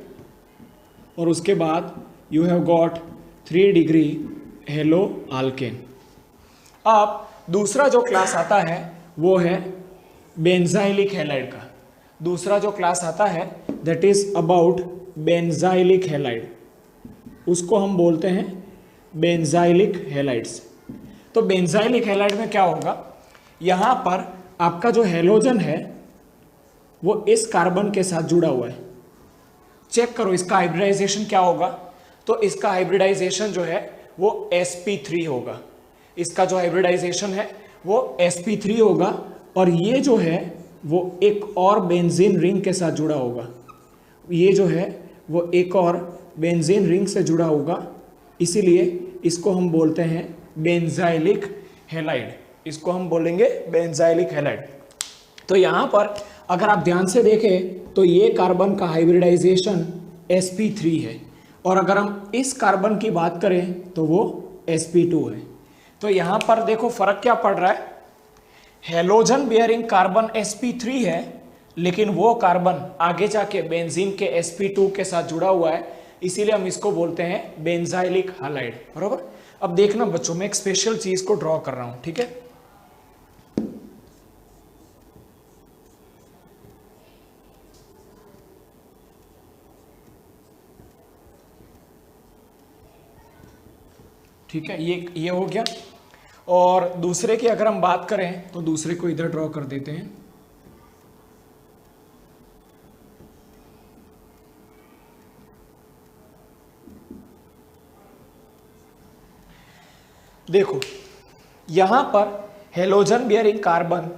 और उसके बाद you have got 3 degree haloalkane. अब दूसरा जो क्लास आता है वो है बेंजाइलिक हैलाइड का। दूसरा जो क्लास आता है that is about benzylic halide, उसको हम बोलते हैं बेंजाइलिक हैलाइड्स। तो बेंजाइलिक हैलाइड में क्या होगा, यहां पर आपका जो हैलोजन है वो इस कार्बन के साथ जुड़ा हुआ है। चेक करो इसका हाइब्रिडाइजेशन क्या होगा, तो इसका हाइब्रिडाइजेशन जो है वो sp3 होगा। इसका जो हाइब्रिडाइजेशन है वो sp3 होगा, और ये जो है वो एक और बेंजीन रिंग के साथ जुड़ा होगा। ये जो है वो एक और बेंजीन रिंग से जुड़ा होगा, इसीलिए इसको हम बोलते हैं बेंजाइलिक हैलाइड। इसको हम बोलेंगे बेंजाइलिक हैलाइड। तो यहाँ पर अगर आप ध्यान से देखें तो ये कार्बन का हाइब्रिडाइजेशन sp3 है, और अगर हम इस कार्बन की बात करें तो वो sp2 है। तो यहाँ पर देखो फर्क क्या पड़ रहा है, हेलोजन बियरिंग कार्बन sp3 है, लेकिन वो कार्बन आगे जाके बेंजीन के sp2 के साथ जुड़ा हुआ है, इसीलिए हम इसको बोलते हैं बेंजाइलिक हैलाइड। बरोबर। अब देखना बच्चों, मैं एक स्पेशल चीज को ड्रॉ कर रहा हूं, ठीक है। ठीक है, ये हो गया। और दूसरे की अगर हम बात करें तो दूसरे को इधर ड्रॉ कर देते हैं। देखो यहां पर हेलोजन बियरिंग कार्बन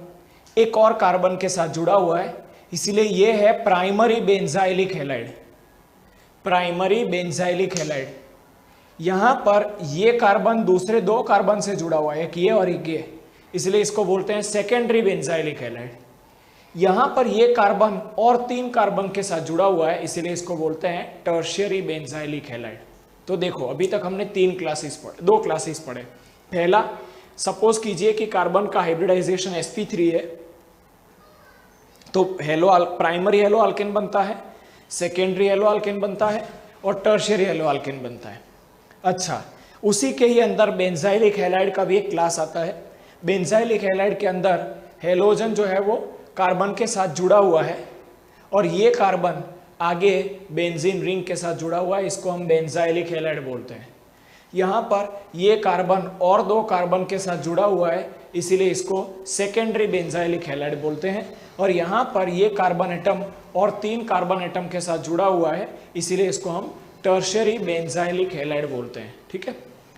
एक और कार्बन के साथ जुड़ा हुआ है, इसीलिए यह है primary benzylic halide. Primary benzylic halide. यहां पर ये कार्बन दूसरे दो कार्बन से जुड़ा हुआ है, एक ये और एक ये, इसलिए इसको बोलते हैं सेकेंडरी बेंजाइलिक हैलाइड। यहां पर ये कार्बन और तीन कार्बन के साथ जुड़ा हुआ है, इसीलिए इसको बोलते हैं टर्शियरी बेंजाइलिक हैलाइड। तो देखो अभी तक हमने दो क्लासेस पढ़े। पहला, सपोज कीजिए कि कार्बन का हाइब्रिडाइजेशन sp3 है, तो प्राइमरी हेलो अल्केन बनता है, सेकेंडरी हेलो अल्केन बनता है, और टर्शियरी हेलो अल्केन बनता है। अच्छा, उसी के ही अंदर बेंजाइलिक हैलाइड का भी एक क्लास आता है। बेंजाइलिक हैलाइड के अंदर हेलोजन जो है वो कार्बन के साथ जुड़ा हुआ है, और ये कार्बन आगे बेंजीन रिंग के साथ जुड़ा हुआ है, इसको हम बेंजाइलिक हैलाइड बोलते हैं। यहाँ पर ये कार्बन और दो कार्बन के साथ जुड़ा हुआ है, इसीलिए इसको सेकेंडरी बेंजाइलिक हैलाइड बोलते हैं। और यहाँ पर ये कार्बन एटम और तीन कार्बन एटम के साथ जुड़ा हुआ है, इसीलिए इसको हम टर्शियरी बेंजाइलिक हैलाइड बोलते हैं। ठीक है।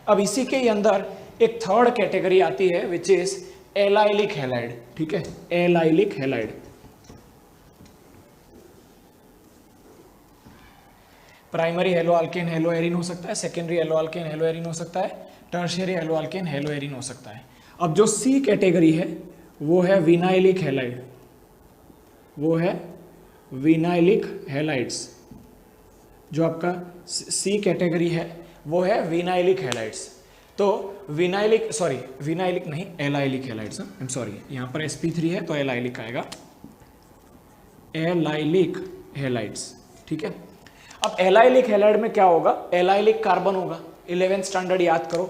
अब इसी के अंदर एक थर्ड कैटेगरी आती है विच इज एलाइलिक हैलाइड। ठीक है, allylic halide. Primary hello alkane hello Erin हो सकता है, secondary hello alkane hello Erin हो सकता है, tertiary hello alkane hello Erin हो सकता है। अब जो सी कैटेगरी है वो है विनाइलिक हैलाइड, वो है विनाइलिक हैलाइड्स। जो आपका सी कैटेगरी है वो है विनाइलिक हैलाइड्स। तो विनाइलिक नहीं, allylic halides. I am sorry, यहाँ पर sp3 है तो एलाइलिक आएगा, एलाइलिक हैलाइड्स। ठीक है। अब एलाइलिक हैलाइड में क्या होगा, एलाइलिक कार्बन होगा। 11th स्टैंडर्ड याद करो।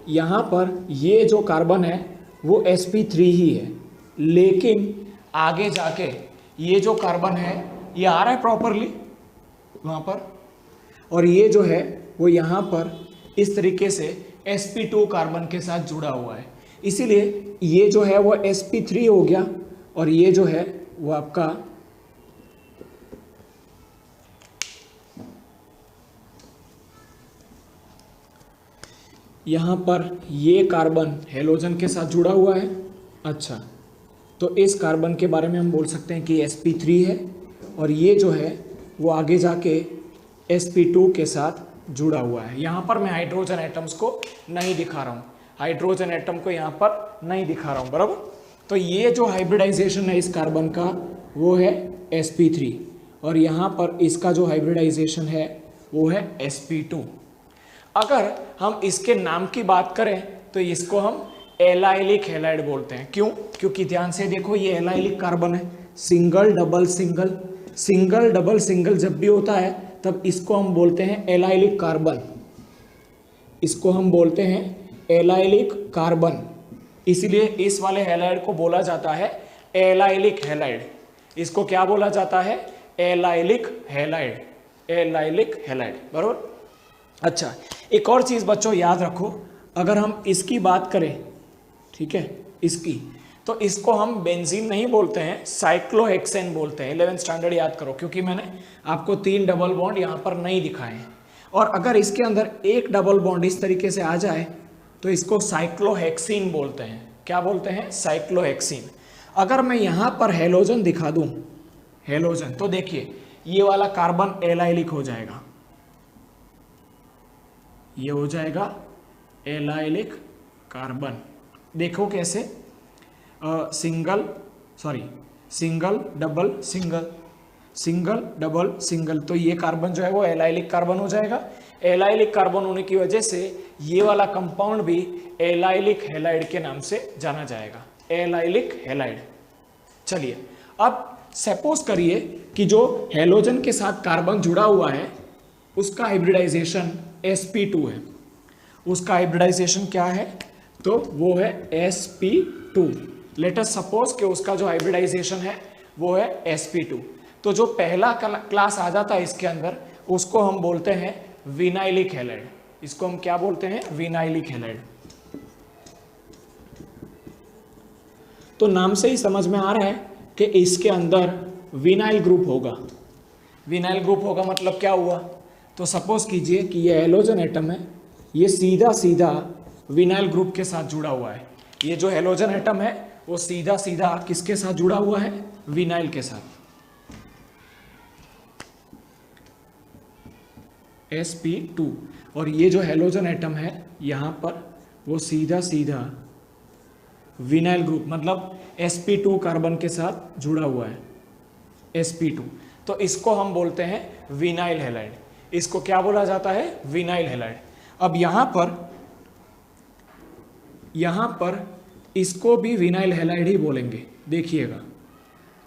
यहाँ पर ये जो कार्बन है वो sp3 ही है, लेकिन आगे जाके ये जो कार्बन है ये आ रहा है प्रॉपरली वहाँ पर, और ये जो है वो यहाँ पर इस तरीके से sp2 कार्बन के साथ जुड़ा हुआ है, इसीलिए ये जो है वो sp3 हो गया, और ये जो है वो आपका यहाँ पर ये कार्बन हेलोजन के साथ जुड़ा हुआ है। अच्छा, तो इस कार्बन के बारे में हम बोल सकते हैं कि sp3 है, और ये जो है वो आगे जाके sp2 के साथ जुड़ा हुआ है। यहाँ पर मैं हाइड्रोजन एटम्स को नहीं दिखा रहा हूँ, हाइड्रोजन एटम को यहाँ पर नहीं दिखा रहा हूँ, बराबर। तो ये जो हाइब्रिडाइजेशन है इस कार्बन का वो है sp3, और यहाँ पर इसका जो हाइब्रिडाइजेशन है वो है sp2। अगर हम इसके नाम की बात करें तो इसको हम एलाइलिक हैलाइड बोलते हैं। क्यों? क्योंकि ध्यान से देखो ये एलाइलिक कार्बन है, single double single, single double single जब भी होता है तब इसको हम बोलते हैं एलाइलिक कार्बन, इसको हम बोलते हैं एलाइलिक कार्बन। इसलिए इस वाले हैलाइड को बोला जाता है एलाइलिक हैलाइड। इसको क्या बोला जाता है? एलाइलिक हैलाइड, एलाइलिक हैलाइड, बरोबर। अच्छा, एक और चीज़ बच्चों याद रखो, अगर हम इसकी बात करें, ठीक है, इसकी, तो इसको हम बेंजीन नहीं बोलते हैं, साइक्लोहेक्सेन बोलते हैं। 11th स्टैंडर्ड याद करो, क्योंकि मैंने आपको 3 डबल बॉन्ड यहाँ पर नहीं दिखाए हैं। और अगर इसके अंदर एक डबल बॉन्ड इस तरीके से आ जाए तो इसको साइक्लोहेक्सीन बोलते हैं। क्या बोलते हैं? साइक्लोहेक्सीन। अगर मैं यहाँ पर हेलोजन दिखा दूँ, हेलोजन, तो देखिए ये वाला कार्बन एलाइलिक हो जाएगा, ये हो जाएगा एलाइलिक कार्बन। देखो कैसे, single double single, single double single, तो ये कार्बन जो है वो एलाइलिक कार्बन हो जाएगा। एलाइलिक कार्बन होने की वजह से ये वाला कंपाउंड भी एलाइलिक हैलाइड के नाम से जाना जाएगा, एलाइलिक हैलाइड। चलिए अब सपोज करिए कि जो हेलोजन के साथ कार्बन जुड़ा हुआ है उसका हाइब्रिडाइजेशन sp2 है, उसका हाइब्रिडाइजेशन क्या है? तो वो है sp2। लेट अस सपोज कि उसका जो हाइब्रिडाइजेशन है वो है sp2। तो जो पहला क्लास आ जाता है इसके अंदर उसको हम बोलते हैं विनाइलिक हैलाइड। इसको हम क्या बोलते हैं? Vinylic halide. तो नाम से ही समझ में आ रहा है कि इसके अंदर विनाइल ग्रुप होगा। विनाइल ग्रुप होगा मतलब क्या हुआ? तो सपोज कीजिए कि ये हेलोजन एटम है, ये सीधा सीधा विनाइल ग्रुप के साथ जुड़ा हुआ है। ये जो हेलोजन एटम है वो सीधा सीधा किसके साथ जुड़ा हुआ है? विनाइल के साथ, sp2। और ये जो हेलोजन एटम है यहाँ पर वो सीधा सीधा विनाइल ग्रुप मतलब sp2 कार्बन के साथ जुड़ा हुआ है, sp2। तो इसको हम बोलते हैं विनाइल हैलाइड। इसको क्या बोला जाता है? Vinyl halide. अब यहाँ पर इसको भी विनाइल हैलाइड ही बोलेंगे। देखिएगा,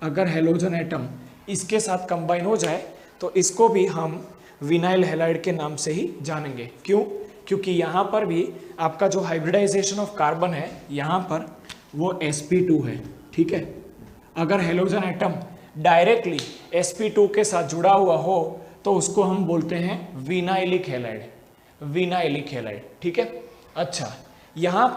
अगर हेलोजन एटम इसके साथ कंबाइन हो जाए तो इसको भी हम विनाइल हैलाइड के नाम से ही जानेंगे। क्यों? क्योंकि यहाँ पर भी आपका जो हाइब्रिडाइजेशन ऑफ कार्बन है यहाँ पर वो sp2 है, ठीक है। अगर हेलोजन एटम डायरेक्टली sp2 के साथ जुड़ा हुआ हो तो उसको हम बोलते हैं विनाइलिक हैलाइड, विनाइलिक हैलाइड, ठीक है। अच्छा, यहाँ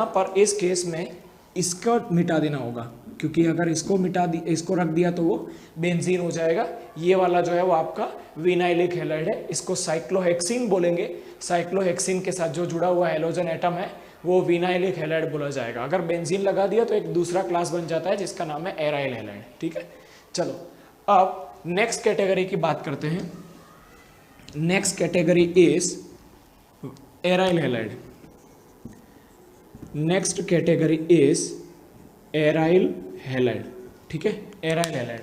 पर इस केस में इसको मिटा देना होगा, क्योंकि अगर इसको रख दिया तो वो बेंजीन हो जाएगा। ये वाला जो है वो आपका विनाइलिक हैलाइड है, इसको साइक्लोहेक्सीन बोलेंगे। साइक्लोहेक्सीन के साथ जो जुड़ा हुआ हेलोजन एटम है वो विनाइलिक हैलाइड बोला जाएगा। अगर बेंजीन लगा दिया तो एक दूसरा क्लास बन जाता है जिसका नाम है एराइल हैलाइड, ठीक है। चलो अब नेक्स्ट कैटेगरी की बात करते हैं। Next category is aryl halide. Next category is aryl halide, ठीक है, एराइल हैलाइड।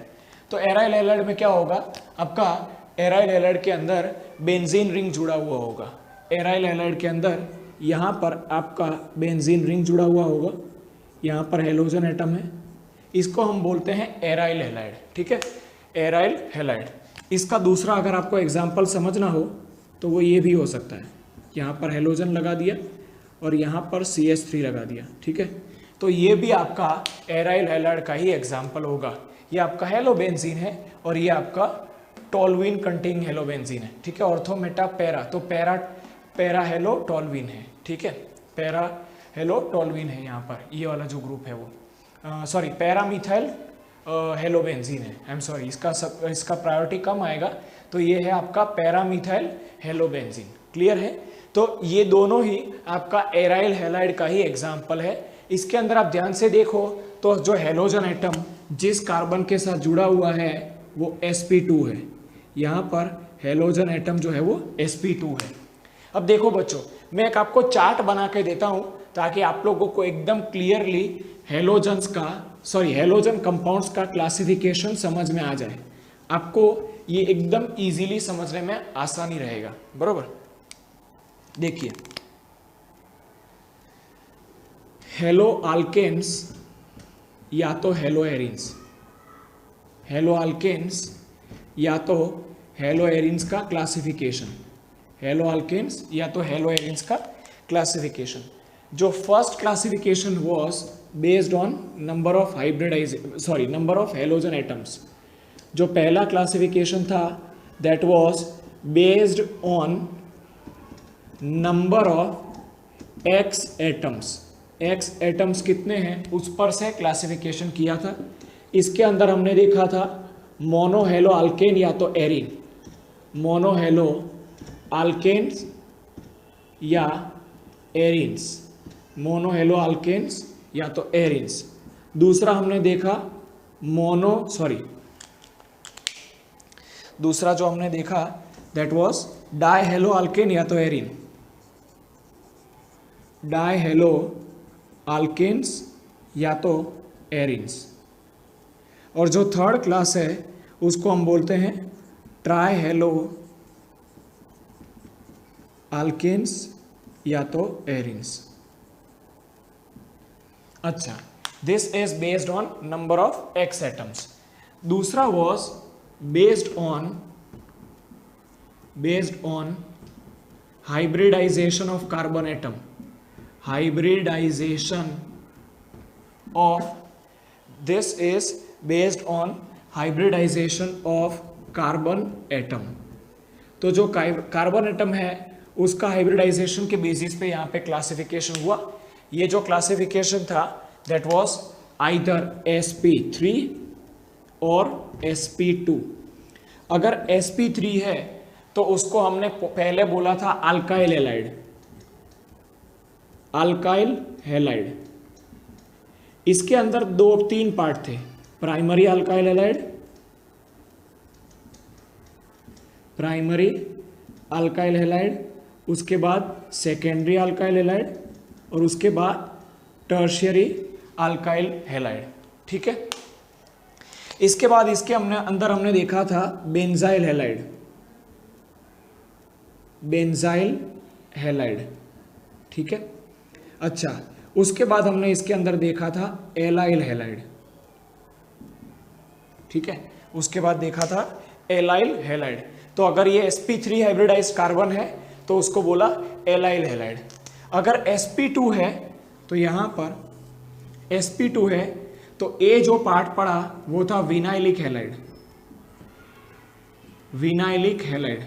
तो एराइल हैलाइड में क्या होगा? आपका एराइल हैलाइड के अंदर बेंजीन रिंग जुड़ा हुआ होगा। एराइल हैलाइड के अंदर यहाँ पर आपका बेंजीन रिंग जुड़ा हुआ होगा, यहाँ पर हेलोजन एटम है, इसको हम बोलते हैं एराइल हैलाइड, ठीक है, एराइल हैलाइड। इसका दूसरा अगर आपको एग्जाम्पल समझना हो तो वो ये भी हो सकता है, यहाँ पर हेलोजन लगा दिया और यहाँ पर CH3 लगा दिया, ठीक है। तो ये भी आपका एराइल हैलाइड का ही एग्जाम्पल होगा। ये आपका हेलोबेंजीन है और ये आपका टोल्यूइन कंटेनिंग हेलोबेंजीन है, ठीक है। ऑर्थोमेटा पैरा, तो पैरा हेलो टोल्यूइन है, ठीक है, पैरा हेलो टोल्यूइन है यहाँ पर, ये वाला जो ग्रुप है वो सॉरी पैरामीथाइल हेलोबेंजीन है। आई एम सॉरी, इसका प्रायोरिटी कम आएगा, तो ये है आपका पैरामीथाइल हेलोबेंजीन। क्लियर है? तो ये दोनों ही आपका एराइल हैलाइड का ही एग्जाम्पल है। इसके अंदर आप ध्यान से देखो तो जो हेलोजन एटम जिस कार्बन के साथ जुड़ा हुआ है वो sp2 है, यहाँ पर हेलोजन एटम जो है वो sp2 है। अब देखो बच्चों, मैं एक आपको चार्ट बना के देता हूँ ताकि आप लोगों को एकदम क्लियरली हेलोजन कंपाउंड्स का क्लासिफिकेशन समझ में आ जाए। आपको ये एकदम इजीली समझने में आसानी रहेगा, बरोबर। देखिए, हेलो अल्केन्स या तो हेलो एरिन्स, हेलो अल्केन्स या तो हेलो एरिन्स का क्लासिफिकेशन, हेलो अल्केन्स या तो हेलो एरिन्स का क्लासिफिकेशन। जो first classification was based on number of halogen atoms. जो पहला क्लासिफिकेशन था that was based on number of X atoms. X atoms कितने हैं उस पर से क्लासिफिकेशन किया था। इसके अंदर हमने देखा था मोनोहेलो अल्केन या तो एरिन, मोनोहेलो अल्केन्स या एरिन्स, मोनोहेलो अल्केन्स या तो एरिन्स। दूसरा हमने देखा दूसरा जो हमने देखा दैट वाज डाइहेलो अल्केन या तो एरिन, डाइहेलो अल्केन्स या तो एरिन्स। और जो थर्ड क्लास है उसको हम बोलते हैं ट्राइहेलो अल्केन्स या तो एरिन्स। अच्छा, this is based on number of X atoms. दूसरा was based on hybridization of carbon atom, hybridization of this is based on hybridization of carbon atom। तो जो कार्बन एटम है उसका हाइब्रिडाइजेशन के बेसिस पे यहाँ पे क्लासिफिकेशन हुआ। ये जो क्लासिफिकेशन था दैट वाज आइदर sp3 और sp2। अगर sp3 है तो उसको हमने पहले बोला था अल्काइल हैलाइड, अल्काइल हैलाइड। इसके अंदर 2-3 पार्ट थे, primary alkyl halide, primary alkyl halide, उसके बाद सेकेंडरी अल्काइल हैलाइड और उसके बाद टर्शियरी अल्काइल हैलाइड। ठीक है, इसके बाद इसके अंदर हमने देखा था बेंजाइल हैलाइड, बेंजाइल हैलाइड। ठीक है, अच्छा, उसके बाद हमने इसके अंदर देखा था एलाइल हैलाइड। ठीक है, उसके बाद देखा था एलाइल हैलाइड। तो अगर ये sp3 हाइब्रिडाइज्ड कार्बन है तो उसको बोला एलाइल हैलाइड। अगर sp2 है तो यहां पर sp2 है तो ए जो पार्ट पड़ा वो था विनाइलिक हैलाइड, विनाइलिक हैलाइड।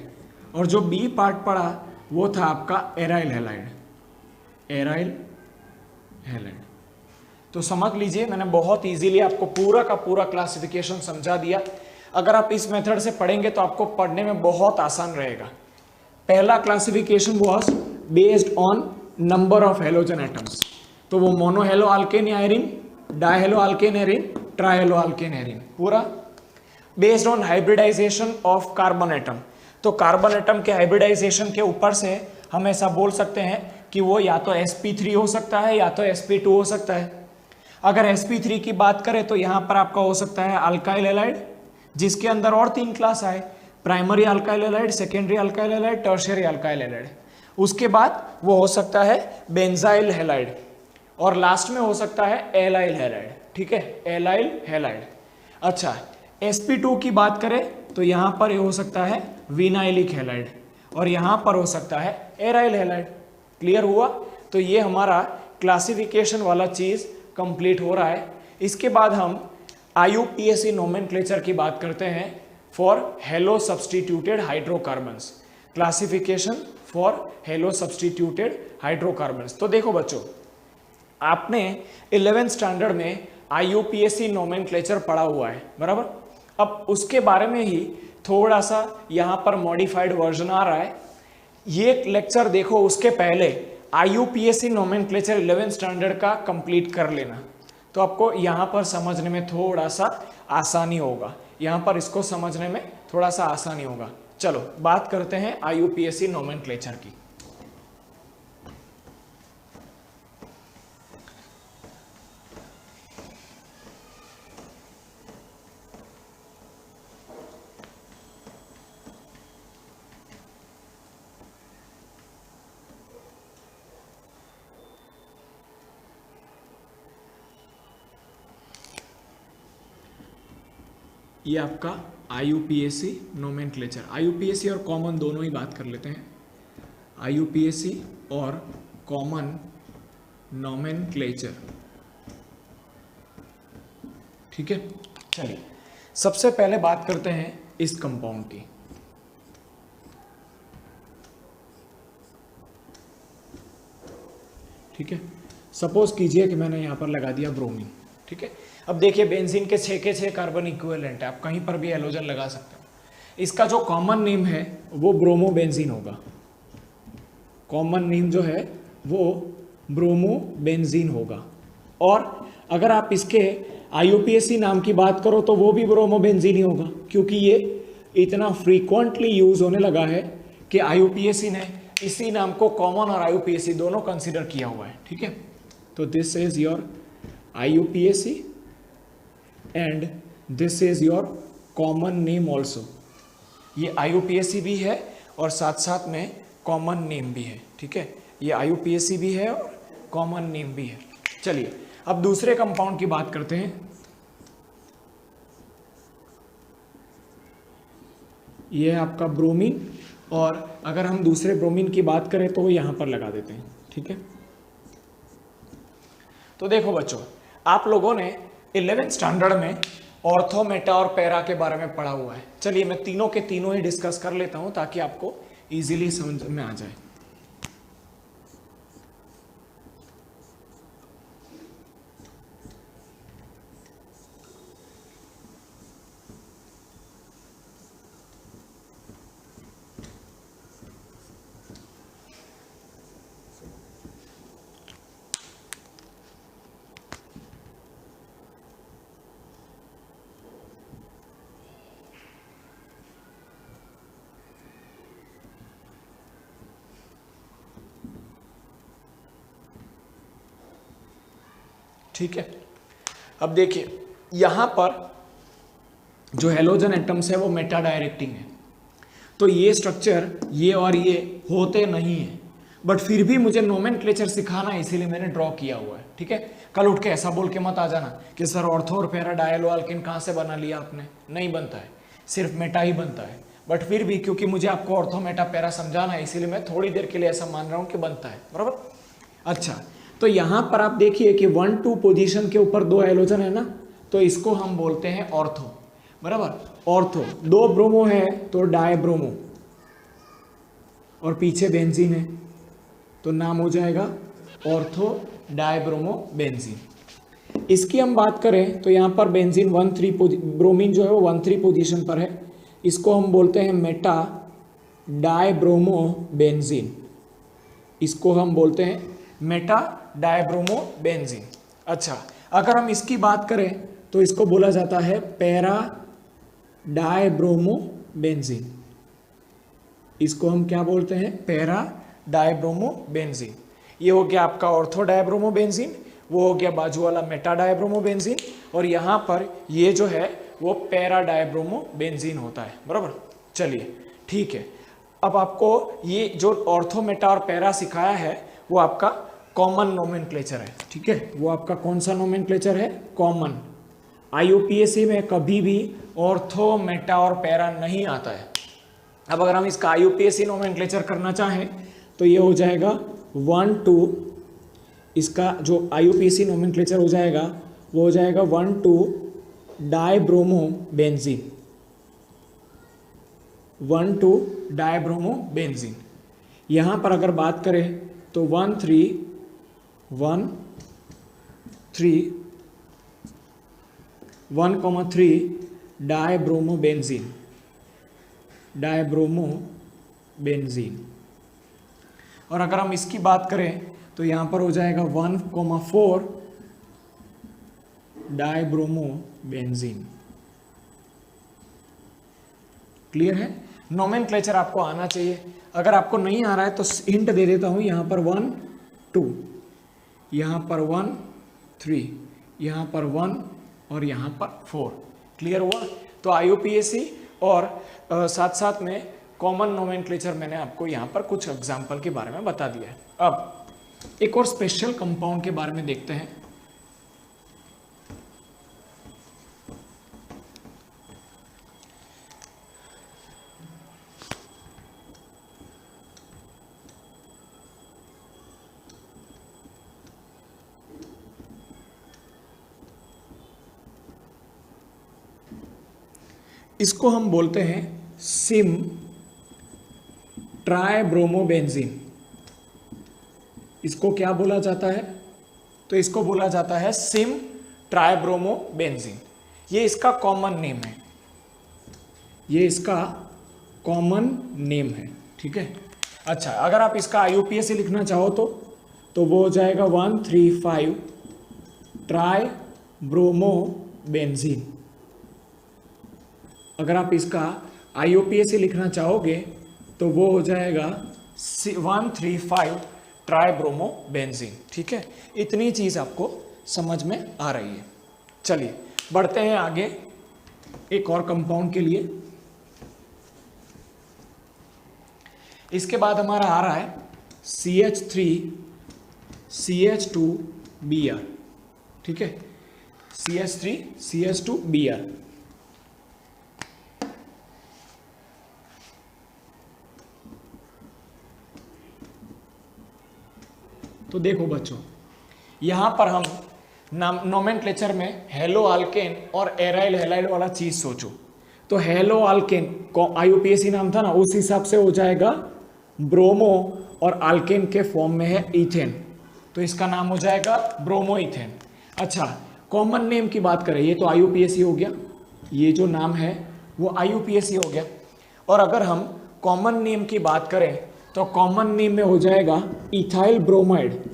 और जो बी पार्ट पड़ा वो था आपका एराइल हैलाइड, एराइल हैलाइड। तो समझ लीजिए मैंने बहुत इजीली आपको पूरा का पूरा क्लासिफिकेशन समझा दिया। अगर आप इस मेथड से पढ़ेंगे तो आपको पढ़ने में बहुत आसान रहेगा। पहला classification was based on number of halogen atoms, तो वो मोनोहेलो अल्केन या arene, dihalo alkane arene, trihalo alkane arene, पूरा based on hybridization of carbon atom. तो कार्बन एटम के हाइब्रिडाइजेशन के ऊपर से हम ऐसा बोल सकते हैं कि वो या तो sp3 हो सकता है या तो sp2 हो सकता है। अगर sp3 की बात करें तो यहाँ पर आपका हो सकता है अल्काइल हैलाइड, जिसके अंदर और 3 क्लास आए, primary alkyl halide, secondary alkyl halide, tertiary alkyl halide. उसके बाद वो हो सकता है बेंजाइल हैलाइड और लास्ट में हो सकता है एलाइल हैलाइड। ठीक है, एलाइल हैलाइड। अच्छा, sp2 की बात करें तो यहाँ पर ये हो सकता है विनाइलिक हैलाइड और यहाँ पर हो सकता है एराइल हैलाइड। क्लियर हुआ? तो ये हमारा क्लासिफिकेशन वाला चीज कंप्लीट हो रहा है। इसके बाद हम IUPAC नोमेनक्लेचर की बात करते हैं for hello substituted hydrocarbons, classification for hello substituted hydrocarbons. तो देखो बच्चों, आपने 11th स्टैंडर्ड में IUPAC नोमेनक्लेचर पढ़ा हुआ है, बराबर। अब उसके बारे में ही थोड़ा सा यहाँ पर मॉडिफाइड वर्जन आ रहा है। ये लेक्चर देखो, उसके पहले IUPAC नोमेनक्लेचर 11th स्टैंडर्ड का कंप्लीट कर लेना, तो आपको यहाँ पर समझने में थोड़ा सा आसानी होगा, यहाँ पर इसको समझने में थोड़ा सा आसानी होगा। चलो बात करते हैं IUPAC नोमेनक्लेचर की। ये आपका IUPAC नोमेनक्लेचर, IUPAC और कॉमन दोनों ही बात कर लेते हैं। IUPAC और कॉमन नोमेनक्लेचर, ठीक है। चलिए सबसे पहले बात करते हैं इस कंपाउंड की। ठीक है। सपोज कीजिए कि मैंने यहाँ पर लगा दिया ब्रोमीन, ठीक है। अब देखिए बेंजीन के 6 के 6 कार्बन इक्विवेलेंट है, आप कहीं पर भी हेलोजन लगा सकते हो। इसका जो कॉमन नेम है वो ब्रोमोबेंजीन होगा। कॉमन नेम जो है वो ब्रोमोबेंजीन होगा। और अगर आप इसके IUPAC नाम की बात करो तो वो भी ब्रोमोबेंजीन ही होगा, क्योंकि ये इतना फ्रीक्वेंटली यूज होने लगा है कि IUPAC ने इसी नाम को कॉमन और IUPAC दोनों कंसीडर किया हुआ है, ठीक है। तो this is your IUPAC and this is your common name also. ये IUPAC भी है और साथ साथ में कॉमन नेम भी है, ठीक है। ये IUPAC भी है और कॉमन नेम भी है। चलिए अब दूसरे कंपाउंड की बात करते हैं। ये है आपका ब्रोमीन, और अगर हम दूसरे ब्रोमीन की बात करें तो वो यहां पर लगा देते हैं, ठीक है। तो देखो बच्चों, आप लोगों ने 11th स्टैंडर्ड में ऑर्थो, मेटा और पैरा के बारे में पढ़ा हुआ है। चलिए मैं तीनों के तीनों ही डिस्कस कर लेता हूं ताकि आपको इजीली समझ में आ जाए। ठीक है। अब देखिए यहां पर जो हेलोजन एटम्स है वो मेटा डायरेक्टिंग है, तो ये स्ट्रक्चर ये और ये होते नहीं है, बट फिर भी मुझे नोमेनक्लेचर सिखाना है इसीलिए मैंने ड्रॉ किया हुआ है, ठीक है। कल उठ के ऐसा बोल के मत आ जाना कि सर ऑर्थो और पैरा डायलो अल्केन कहाँ से बना लिया आपने, नहीं बनता है, सिर्फ मेटा ही बनता है। बट फिर भी क्योंकि मुझे आपको ऑर्थो मेटा पैरा समझाना है इसीलिए मैं थोड़ी देर के लिए ऐसा मान रहा हूँ कि बनता है, बराबर। अच्छा, तो यहां पर आप देखिए कि 1-2 पोजीशन के ऊपर 2 हेलोजन है ना, तो इसको हम बोलते हैं ऑर्थो, बराबर। ऑर्थो 2 ब्रोमो है तो डायब्रोमो, और पीछे बेंजीन है तो नाम हो जाएगा ऑर्थो डायब्रोमो बेंजीन। इसकी हम बात करें तो यहां पर बेंजीन 1-3 ब्रोमीन जो है वो 1-3 पोजीशन पर है, इसको हम बोलते हैं मेटा डायब्रोमो बेंजीन। इसको हम बोलते हैं मेटा डायब्रोमो बेंजीन। अच्छा, अगर हम इसकी बात करें तो इसको बोला जाता है पैरा डायब्रोमो बेंजीन। इसको हम क्या बोलते हैं, पैरा डायब्रोमो बेंजीन। ये हो गया आपका ऑर्थो डायब्रोमो बेंजीन, वो हो गया बाजू वाला मेटा डायब्रोमो बेंजीन, और यहां पर ये जो है वो पैरा डायब्रोमो बेंजीन होता है, बराबर। चलिए ठीक है, अब आपको ये जो ऑर्थो, मेटा और पैरा सिखाया है वो आपका कॉमन नोमेनक्लेचर है, ठीक है। वो आपका कौन सा नोमेनक्लेचर है, कॉमन। IUPAC में कभी भी ऑर्थो, मेटा और पैरा नहीं आता है। अब अगर हम इसका IUPAC नोमेनक्लेचर करना चाहें तो ये हो जाएगा 1-2, इसका जो IUPAC नोमेनक्लेचर हो जाएगा वो हो जाएगा 1-2 डायब्रोमो बेंजीन, 1-2 डायब्रोमो बेंजीन। यहां पर अगर बात करें तो 1-3 डायब्रोमो बेंजीन, डायब्रोमो बेंजीन। और अगर हम इसकी बात करें तो यहां पर हो जाएगा 1,4 डायब्रोमो बेंजीन। क्लियर है, नोमेनक्लेचर आपको आना चाहिए। अगर आपको नहीं आ रहा है तो हिंट दे देता हूं, यहां पर 1-2, यहां पर 1-3, यहां पर 1 और यहां पर 4। क्लियर हुआ। तो IUPAC और साथ साथ में कॉमन नोमेनक्लेचर मैंने आपको यहां पर कुछ एग्जाम्पल के बारे में बता दिया है। अब एक और स्पेशल कंपाउंड के बारे में देखते हैं। इसको हम बोलते हैं सिम ट्राइब्रोमोबेंजीन। इसको क्या बोला जाता है? तो इसको बोला जाता है सिम ट्राइब्रोमोबेंजीन। ये इसका कॉमन नेम है, ये इसका कॉमन नेम है, ठीक है। अच्छा, अगर आप इसका IUPAC लिखना चाहो तो वो हो जाएगा 1,3,5 ट्राइब्रोमोबेंजीन। अगर आप इसका IUPAC लिखना चाहोगे तो वो हो जाएगा 1,3,5 ट्राइब्रोमोबेंजीन, ठीक है। इतनी चीज आपको समझ में आ रही है। चलिए बढ़ते हैं आगे एक और कंपाउंड के लिए। इसके बाद हमारा आ रहा है CH3CH2Br, ठीक है। CH3CH2Br। तो देखो बच्चों, यहां पर हम नोमेनक्लेचर में हेलो अल्केन और एराइल हैलाइड वाला चीज सोचो। तो हेलो अल्केन को IUPAC नाम था ना, उस हिसाब से हो जाएगा ब्रोमो, और अल्केन के फॉर्म में है इथेन, तो इसका नाम हो जाएगा ब्रोमो इथेन। अच्छा, कॉमन नेम की बात करें, ये तो IUPAC हो गया, ये जो नाम है वो IUPAC हो गया। और अगर हम कॉमन नेम की बात करें तो कॉमन नेम में हो जाएगा इथाइल ब्रोमाइड।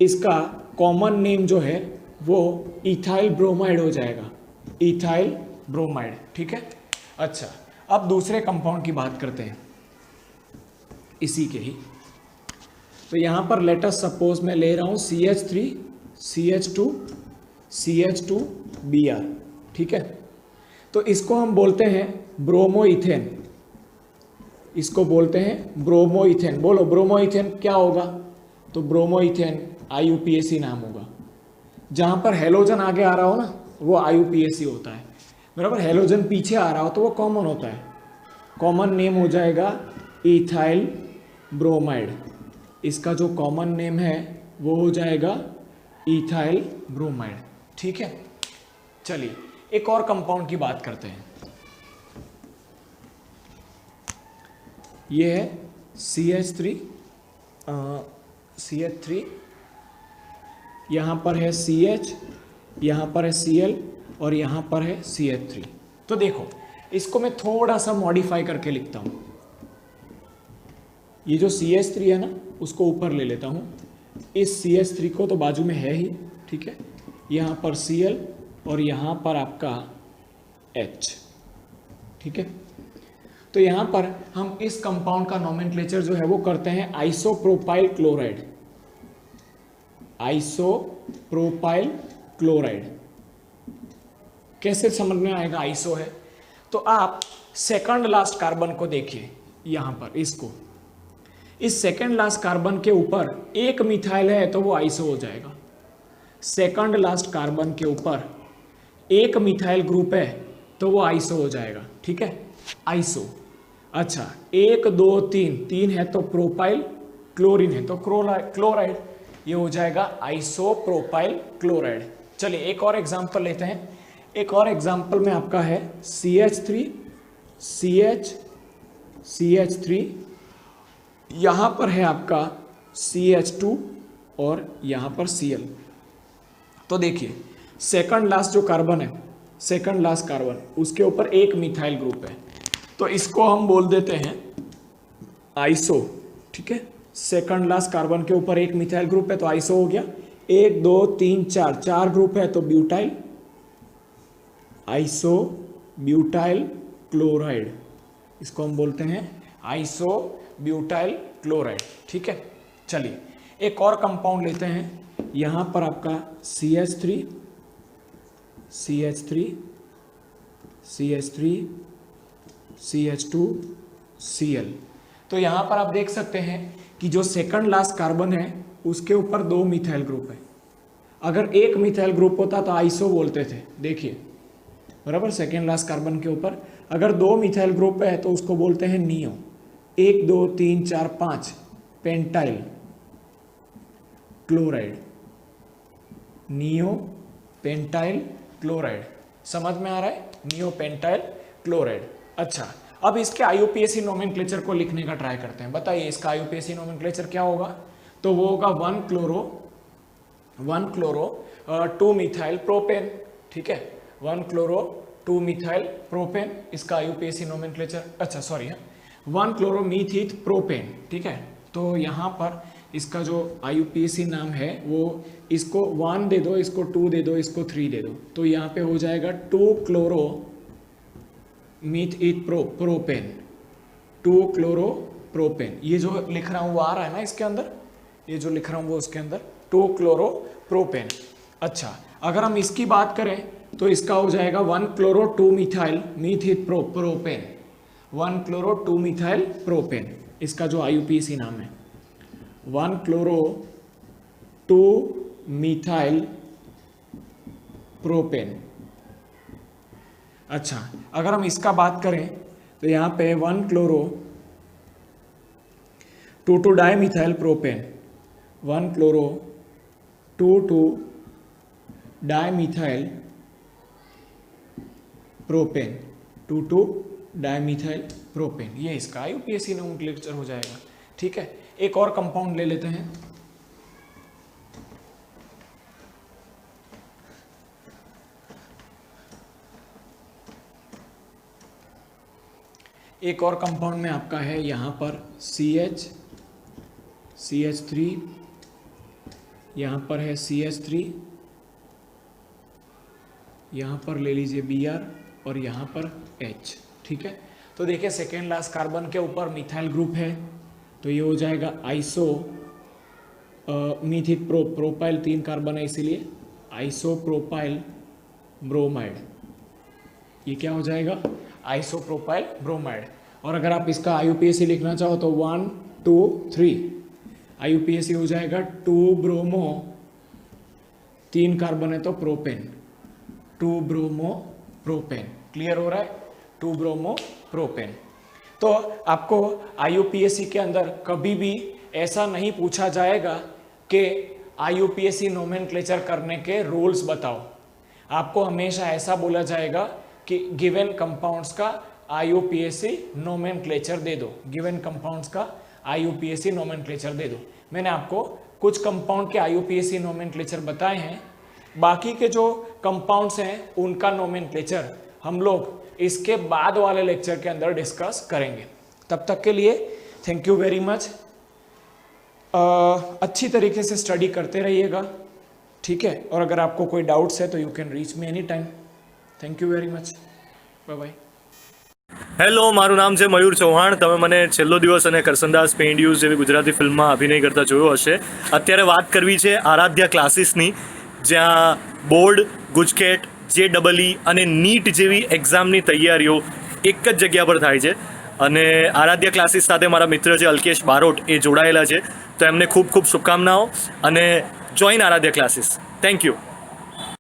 इसका कॉमन नेम जो है वो इथाइल ब्रोमाइड हो जाएगा, इथाइल ब्रोमाइड, ठीक है। अच्छा, अब दूसरे कंपाउंड की बात करते हैं इसी के ही। तो यहां पर लेटस सपोज मैं ले रहा हूं CH3CH2CH2Br, ठीक है। तो इसको हम बोलते हैं ब्रोमो इथेन, इसको बोलते हैं ब्रोमो इथेन। बोलो ब्रोमो इथेन क्या होगा? तो ब्रोमो इथेन IUPAC नाम होगा। जहां पर हेलोजन आगे आ रहा हो ना वो IUPAC होता है, बराबर। हेलोजन पीछे आ रहा हो तो वो कॉमन होता है, कॉमन नेम हो जाएगा इथाइल ब्रोमाइड। इसका जो कॉमन नेम है वो हो जाएगा इथाइल ब्रोमाइड, ठीक है। चलिए एक और कंपाउंड की बात करते हैं। ये है CH3, यहाँ पर है CH, यहाँ पर है Cl और यहाँ पर है CH3। तो देखो इसको मैं थोड़ा सा मॉडिफाई करके लिखता हूँ। ये जो CH3 है ना उसको ऊपर ले लेता हूँ, इस CH3 को तो बाजू में है ही, ठीक है। यहाँ पर Cl और यहाँ पर आपका H, ठीक है। तो यहाँ पर हम इस कंपाउंड का नोमेनक्लेचर जो है वो करते हैं आइसोप्रोपाइल क्लोराइड, आइसोप्रोपाइल क्लोराइड। कैसे समझ में आएगा आइसो है? तो आप सेकंड लास्ट कार्बन को देखिए, यहाँ पर इसको, इस सेकंड लास्ट कार्बन के ऊपर एक मिथाइल है तो वो आइसो हो जाएगा। सेकंड लास्ट कार्बन के ऊपर एक मिथाइल ग्रुप है तो वो आइसो हो जाएगा, ठीक है, आइसो। अच्छा, 1 2 3, 3 है तो प्रोपाइल, क्लोरीन है तो क्लोराइड, ये हो जाएगा आइसोप्रोपाइल क्लोराइड। चलिए एक और एग्जांपल लेते हैं। एक और एग्जांपल में आपका है CH3 CH3, यहाँ पर है आपका CH2 और यहाँ पर Cl। तो देखिए सेकंड लास्ट जो कार्बन है, सेकंड लास्ट कार्बन, उसके ऊपर एक मिथाइल ग्रुप है तो इसको हम बोल देते हैं आइसो, ठीक है। सेकंड लास्ट कार्बन के ऊपर एक मिथाइल ग्रुप है तो आइसो हो गया। 1 2 3 4, 4 ग्रुप है तो ब्यूटाइल, आइसो ब्यूटाइल क्लोराइड, इसको हम बोलते हैं आइसो ब्यूटाइल क्लोराइड, ठीक है। चलिए एक और कंपाउंड लेते हैं। यहाँ पर आपका CH3 CH2 Cl। तो यहाँ पर आप देख सकते हैं कि जो सेकंड लास्ट कार्बन है उसके ऊपर 2 मिथाइल ग्रुप है। अगर एक मिथाइल ग्रुप होता तो आइसो बोलते थे, देखिए, बराबर। सेकंड लास्ट कार्बन के ऊपर अगर 2 मिथाइल ग्रुप है तो उसको बोलते हैं neo. 1 2 3 4 5 pentyl chloride, neo pentyl chloride. समझ में आ रहा है? Neo pentyl chloride. अच्छा, अब इसके IUPAC नोमेनक्लेचर को लिखने का ट्राई करते हैं। बताइए इसका IUPAC नोमेनक्लेचर क्या होगा? तो वो होगा 1 क्लोरो 2 मिथाइल प्रोपेन, ठीक है, 1 क्लोरो 2 मिथाइल प्रोपेन इसका IUPAC नोमेनक्लेचर, अच्छा सॉरी 1 क्लोरो मीथित प्रोपेन, ठीक है। तो यहाँ पर इसका जो IUPAC नाम है वो इसको 1 दे दो, इसको 2 दे दो, इसको 3 दे दो, तो यहाँ पे हो जाएगा 2 क्लोरो मीथित प्रोपेन, 2 क्लोरो प्रोपेन। ये जो लिख रहा हूँ वो आ रहा है ना इसके अंदर, ये जो लिख रहा हूँ वो उसके अंदर 2 क्लोरो प्रोपेन। अच्छा, अगर हम इसकी बात करें तो इसका हो जाएगा 1 क्लोरो 2 मिथाइल मीथित प्रोपेन, 1 क्लोरो 2 मिथाइल प्रोपेन इसका जो IUPAC नाम है, 1 क्लोरो 2 मिथाइल प्रोपेन। अच्छा, अगर हम इसका बात करें तो यहाँ पे 1 chloro 2 dimethyl propane, 1 chloro 2 dimethyl propane, 2 dimethyl propane, ये इसका IUPAC नोमेनक्लेचर हो जाएगा, ठीक है। एक और कंपाउंड ले लेते हैं, एक और कंपाउंड में आपका है यहाँ पर CH3, यहाँ पर है CH3, यहाँ पर ले लीजिए Br और यहाँ पर H, ठीक है। तो देखिए सेकेंड लास्ट कार्बन के ऊपर मिथाइल ग्रुप है, तो ये हो जाएगा आइसो मीथित प्रोपाइल, 3 कार्बन है इसीलिए आइसोप्रोपाइल ब्रोमाइड, ये क्या हो जाएगा? Isopropyl bromide. और अगर आप इसका IUPAC लिखना चाहो तो 1 2 3 IUPAC हो जाएगा 2 ब्रोमो, 3 कार्बन है तो प्रोपेन, 2 ब्रोमो प्रोपेन। क्लियर हो रहा है? 2 ब्रोमो प्रोपेन। तो आपको IUPAC के अंदर कभी भी ऐसा नहीं पूछा जाएगा कि IUPAC नोमेनक्लेचर करने के रूल्स बताओ। आपको हमेशा ऐसा बोला जाएगा कि गिवन कंपाउंड्स का IUPAC नोमेनक्लेचर दे दो, गिवन कंपाउंड्स का IUPAC नोमेनक्लेचर दे दो। मैंने आपको कुछ कंपाउंड के IUPAC नोमेनक्लेचर बताए हैं, बाकी के जो कंपाउंड्स हैं उनका नोमेनक्लेचर हम लोग इसके बाद वाले लेक्चर के अंदर डिस्कस करेंगे। तब तक के लिए थैंक यू वेरी मच। अच्छी तरीके से स्टडी करते रहिएगा, ठीक है। और अगर आपको कोई डाउट्स है तो you can reach me any time. Thank you very much, bye bye. Hello, મારું નામ છે મયુર ચૌહાણ। તમે મને છેલ્લો દિવસ અને કરસનદાસ પેઇન્ડ્યુઝ જેવી ગુજરાતી ફિલ્મમાં અભિનય કરતા જોયો હશે। અત્યારે વાત કરવી છે આરાધ્યા ક્લાસીસની, જ્યાં બોર્ડ, ગુજકેટ, JEE અને નીટ જેવી એક્ઝામની તૈયારીઓ એક જ જગ્યા પર થાય છે। અને આરાધ્યા ક્લાસીસ સાથે મારા મિત્ર છે અલ્કેશ બારોટ, એ જોડાયેલા છે, તો એમને ખૂબ ખૂબ શુભકામનાઓ અને join Aaradhya classes. Thank you.